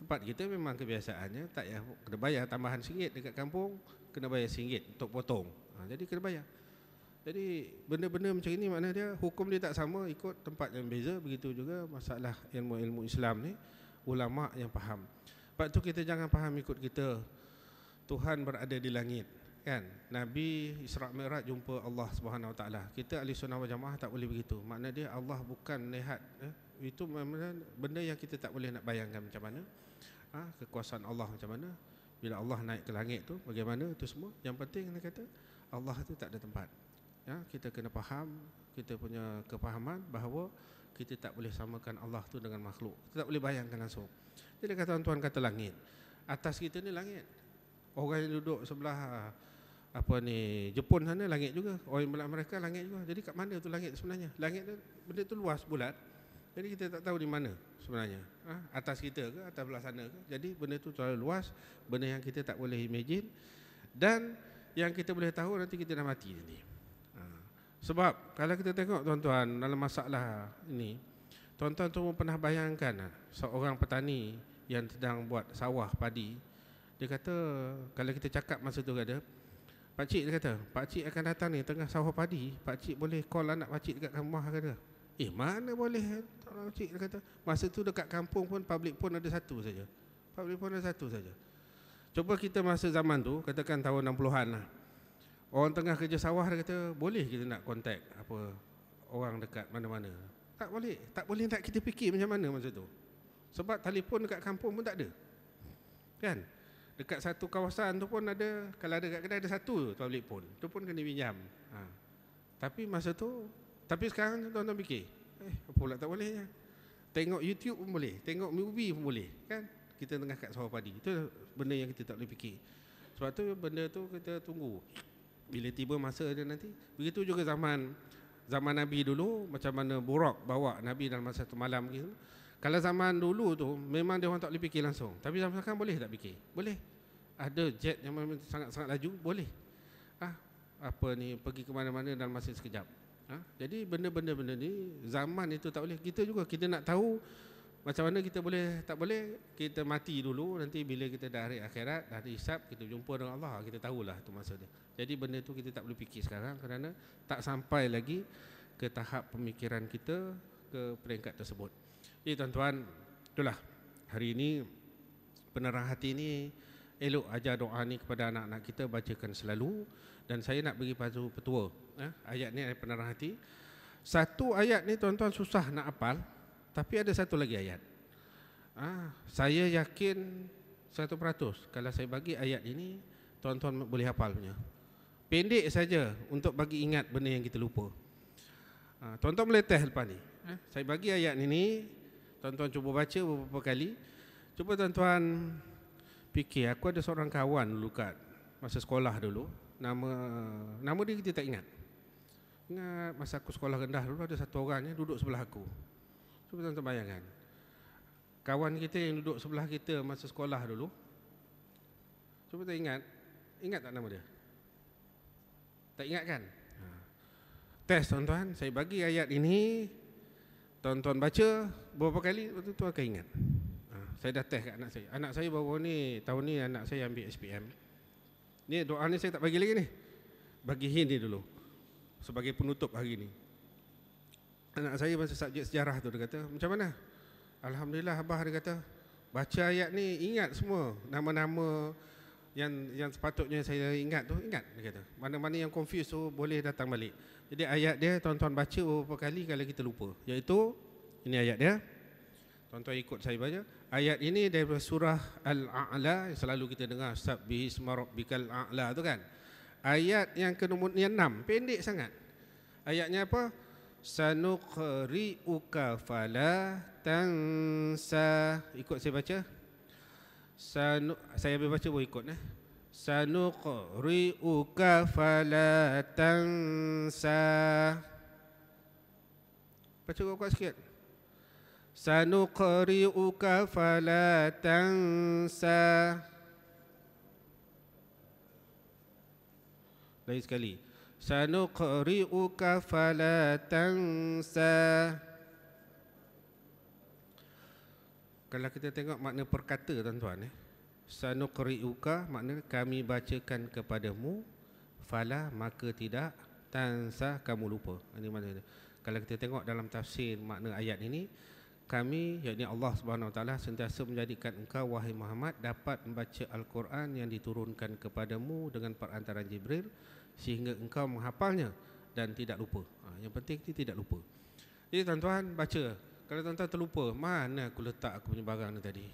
Tempat kita memang kebiasaannya tak payah kena bayar tambahan RM1 dekat kampung, kena bayar RM1 untuk potong. Jadi kena bayar. Jadi benda-benda macam ini maknanya dia hukum dia tak sama, ikut tempat yang beza. Begitu juga masalah ilmu-ilmu Islam ni, ulama yang faham. Sebab tu kita jangan faham ikut kita Tuhan berada di langit. Kan? Nabi Isra' Mi'raj jumpa Allah Subhanahu Wa Taala. Kita ahli sunnah wal jamaah tak boleh begitu. Makna dia Allah bukan melihat. Itu benda yang kita tak boleh nak bayangkan macam mana. Kekuasaan Allah macam mana. Bila Allah naik ke langit tu bagaimana, itu semua. Yang penting dia kata Allah tu tak ada tempat. Kita kena faham, kita punya kefahaman bahawa kita tak boleh samakan Allah tu dengan makhluk. Kita tak boleh bayangkan langsung. Jadi kata tuan-tuan kata langit. Atas kita ni langit. Orang yang duduk sebelah Jepun sana langit juga. Orang belah mereka langit juga. Jadi kat mana tu langit sebenarnya? Langit tu benda tu luas bulat. Jadi kita tak tahu di mana sebenarnya. Atas kita ke, atas belah sana ke. Jadi benda tu terlalu luas, benda yang kita tak boleh imagine. Dan yang kita boleh tahu nanti kita dah mati nanti. Sebab kalau kita tengok tuan-tuan dalam masalah ini, tuan-tuan tu pernah bayangkan seorang petani yang sedang buat sawah padi. Dia kata kalau kita cakap masa tu ada pakcik, dia kata pakcik akan datang ni tengah sawah padi, pakcik boleh call anak pakcik dekat rumah, kata. Mana boleh, pakcik, dia kata. Masa tu dekat kampung pun public phone ada satu saja. Public phone ada satu saja. Coba kita masa zaman tu, katakan tahun 60-an lah. Orang tengah kerja sawah, dia kata boleh kita nak contact orang dekat mana-mana. Tak boleh. Tak boleh nak kita fikir macam mana masa tu. Sebab telefon dekat kampung pun tak ada. Kan? Dekat satu kawasan tu pun ada, kalau ada kat kedai ada satu public phone. Tu pun kena pinjam. Tapi masa tu, tapi sekarang tuan-tuan fikir, apa pula tak boleh ya? Tengok YouTube pun boleh, tengok movie pun boleh, kan? Kita tengah kat sawah padi. Itu benda yang kita tak boleh fikir. Sebab tu benda tu kita tunggu. Bila tiba masa dia nanti. Begitu juga zaman Nabi dulu, macam mana Burak bawa Nabi dalam masa satu malam gitu. Kalau zaman dulu tu memang dia orang tak boleh fikir langsung. Tapi zaman sekarang boleh tak fikir? Boleh. Ada jet yang sangat-sangat laju, boleh. Pergi ke mana-mana dalam masa sekejap. Jadi benda-benda ni zaman itu tak boleh. Kita juga kita nak tahu macam mana kita boleh, tak boleh, kita mati dulu. Nanti bila kita dah hari akhirat, dah hisap, kita jumpa dengan Allah, kita tahulah tu masa dia. Jadi benda tu kita tak boleh fikir sekarang kerana tak sampai lagi ke tahap pemikiran kita ke peringkat tersebut. Jadi tuan-tuan, itulah hari ini penerang hati ni elok ajar doa ni kepada anak-anak kita, bacakan selalu. Dan saya nak bagi petua. Ayat ni ayat penerang hati. Satu ayat ni tuan-tuan susah nak hafal. Tapi ada satu lagi ayat. Saya yakin 100% kalau saya bagi ayat ini, tuan-tuan boleh hafal punya. Pendek saja untuk bagi ingat benda yang kita lupa. Tuan-tuan boleh test lepas ni. Saya bagi ayat ini, tuan-tuan cuba baca beberapa kali. Cuba tuan-tuan fikir, aku ada seorang kawan dulu kat masa sekolah dulu. Nama dia kita tak ingat. Ingat masa aku sekolah rendah dulu ada satu orang yang duduk sebelah aku. Cuba tuan-tuan bayangkan. Kawan kita yang duduk sebelah kita masa sekolah dulu. Cuba tak ingat. Ingat tak nama dia? Tak ingat kan? Test tuan-tuan, saya bagi ayat ini, tuan-tuan baca berapa kali, tuan-tuan akan ingat. Saya dah test kat anak saya. Anak saya baru ni, tahun ni anak saya ambil SPM. Ni doa ni saya tak bagi lagi ni. Bagi hint ni dulu sebagai penutup hari ni. Anak saya masa subjek sejarah tu dia kata, macam mana? Alhamdulillah abah, dia kata, baca ayat ni ingat semua nama-nama yang sepatutnya saya ingat tu, ingat dia kata. Mana-mana yang confuse tu boleh datang balik. Jadi ayat dia tuan-tuan baca beberapa kali kalau kita lupa. Iaitu ini ayat dia. Tuan-tuan ikut saya baca. Ayat ini daripada surah Al-A'la yang selalu kita dengar, Sabbihisma rabbikal a'la tu kan. Ayat yang ke-6, pendek sangat. Ayatnya apa? Sanuqri'uka fala tansa. Ikut saya baca. Saya ambil baca boleh ikut Sanuqri'uka fala tansa. Baca kuat sikit. Sanuqri'uka fala tansa. Lagi sekali. Sanuqri'uka fala tansa. Kalau kita tengok makna perkata tuan-tuan, sanuqri'uka makna kami bacakan kepadamu, fala maka tidak, tansa kamu lupa. Ini makna dia. Kalau kita tengok dalam tafsir makna ayat ini, kami, yakni Allah Subhanahu Wa Taala, sentiasa menjadikan engkau wahai Muhammad dapat membaca Al-Quran yang diturunkan kepadamu dengan perantaraan Jibril sehingga engkau menghafalnya dan tidak lupa. Yang penting itu tidak lupa. Jadi tuan-tuan baca. Kalau tuan-tuan terlupa, mana aku letak aku punya barang ni tadi?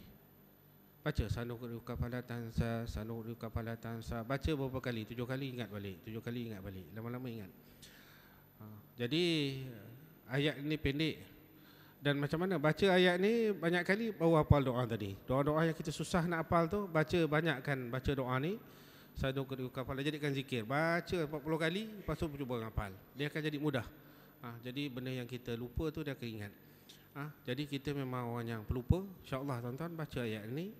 Baca sanuqri'uka fala tansa, sanuqri'uka fala tansa. Baca beberapa kali, 7 kali ingat balik, 7 kali ingat balik, lama-lama ingat. Jadi ayat ini pendek. Dan macam mana baca ayat ni banyak kali baru hafal doa tadi. Doa-doa yang kita susah nak hafal tu, baca banyakkan baca doa ni. Sanuqri'uka fala, jadikan zikir. Baca 40 kali, lepas tu cuba hafal. Dia akan jadi mudah. Jadi benda yang kita lupa tu dia akan ingat. Jadi kita memang orang yang pelupa. InsyaAllah tuan-tuan baca ayat ni.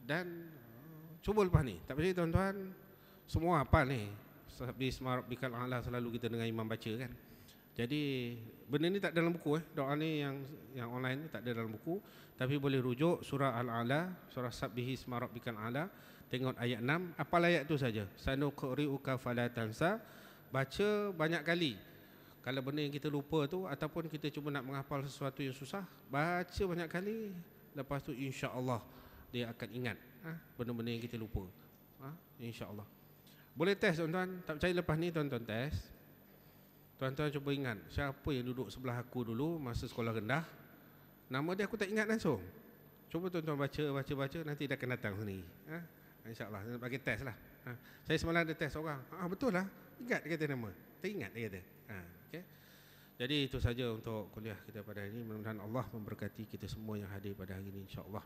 Dan cuba lepas ni. Tak percaya tuan-tuan, semua hafal ni. Sabbihisma rabbikal a'la selalu kita dengar imam baca kan. Jadi benda ni tak dalam buku Doa ni yang online ni tak ada dalam buku. Tapi boleh rujuk surah Al-A'la, surah Sabbihisma rabbikal a'la. Tengok ayat 6, hafal ayat tu saja. Sanuqri'uka fala tansa. Baca banyak kali. Kalau benda yang kita lupa tu, ataupun kita cuma nak menghafal sesuatu yang susah, baca banyak kali. Lepas tu insya-Allah dia akan ingat benda-benda yang kita lupa. InsyaAllah. Boleh test tuan-tuan. Tak percaya lepas ni tuan-tuan test. Tuan-tuan cuba ingat siapa yang duduk sebelah aku dulu masa sekolah rendah. Nama dia aku tak ingat langsung. Cuba tuan-tuan baca, nanti dia akan datang sini. InsyaAllah. Bagi test lah. Saya semalam ada test orang. Betul lah. Ingat dia kata nama. Tak ingat dia kata. Okay. Jadi itu saja untuk kuliah kita pada hari ini. Mudah-mudahan Allah memberkati kita semua yang hadir pada hari ini insya-Allah.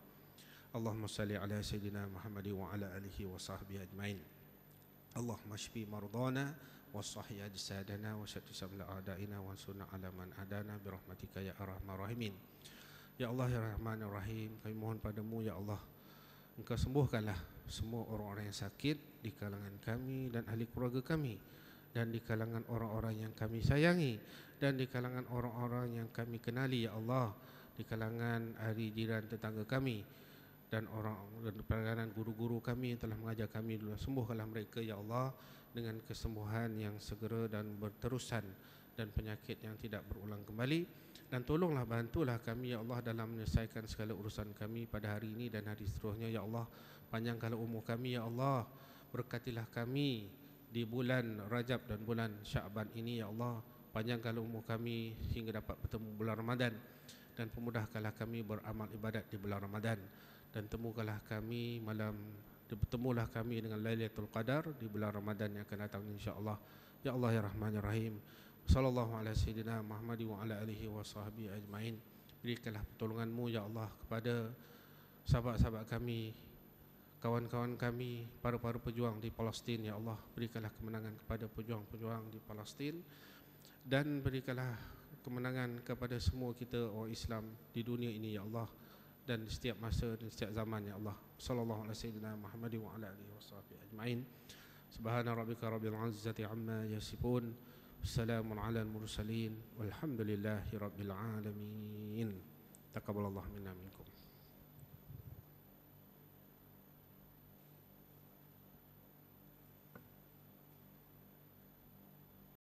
Allahumma salli ala sayyidina Muhammad wa ala alihi wa sahbihi ajmain. Allahumma shfi mardana wa sahhi ajsadana wa shatti sabla a'daina wa sunna ala man adana bi rahmatika ya arhamar rahimin. Ya Allah ya Rahmanir Rahim, kami mohon padamu ya Allah, Engkau sembuhkanlah semua orang-orang yang sakit di kalangan kami dan ahli keluarga kami, dan di kalangan orang-orang yang kami sayangi, dan di kalangan orang-orang yang kami kenali ya Allah, di kalangan ahli jiran tetangga kami, dan kalangan guru-guru kami yang telah mengajar kami dulu. Sembuhkanlah mereka ya Allah dengan kesembuhan yang segera dan berterusan, dan penyakit yang tidak berulang kembali. Dan tolonglah bantulah kami ya Allah dalam menyelesaikan segala urusan kami pada hari ini dan hari seterusnya ya Allah. Panjangkanlah umur kami ya Allah. Berkatilah kami di bulan Rajab dan bulan Sya'ban ini ya Allah. Panjangkanlah umur kami hingga dapat bertemu bulan Ramadan, dan pemudahkanlah kami beramal ibadat di bulan Ramadan, dan temukanlah kami bertemulah kami dengan Lailatul Qadar di bulan Ramadan yang akan datang insya-Allah. Ya Allah ya Rahman ya Rahim. Sallallahu ala sayyidina Muhammad wa ala alihi wa sahbihi ajmain. Berikanlah pertolonganmu ya Allah kepada sahabat-sahabat kami, kawan-kawan kami, para-para pejuang di Palestin. Ya Allah, berikanlah kemenangan kepada pejuang-pejuang di Palestin, dan berikanlah kemenangan kepada semua kita orang Islam di dunia ini, ya Allah, dan setiap masa dan setiap zaman, ya Allah. Sallallahu alaihi wasallam Muhammadin wa ala alihi washabbihi ajmain. Subhana rabbika rabbil izzati amma yasifun, wassalamun alal mursalin, walhamdulillahi rabbil alamin. Taqabbalallahu minna minkum.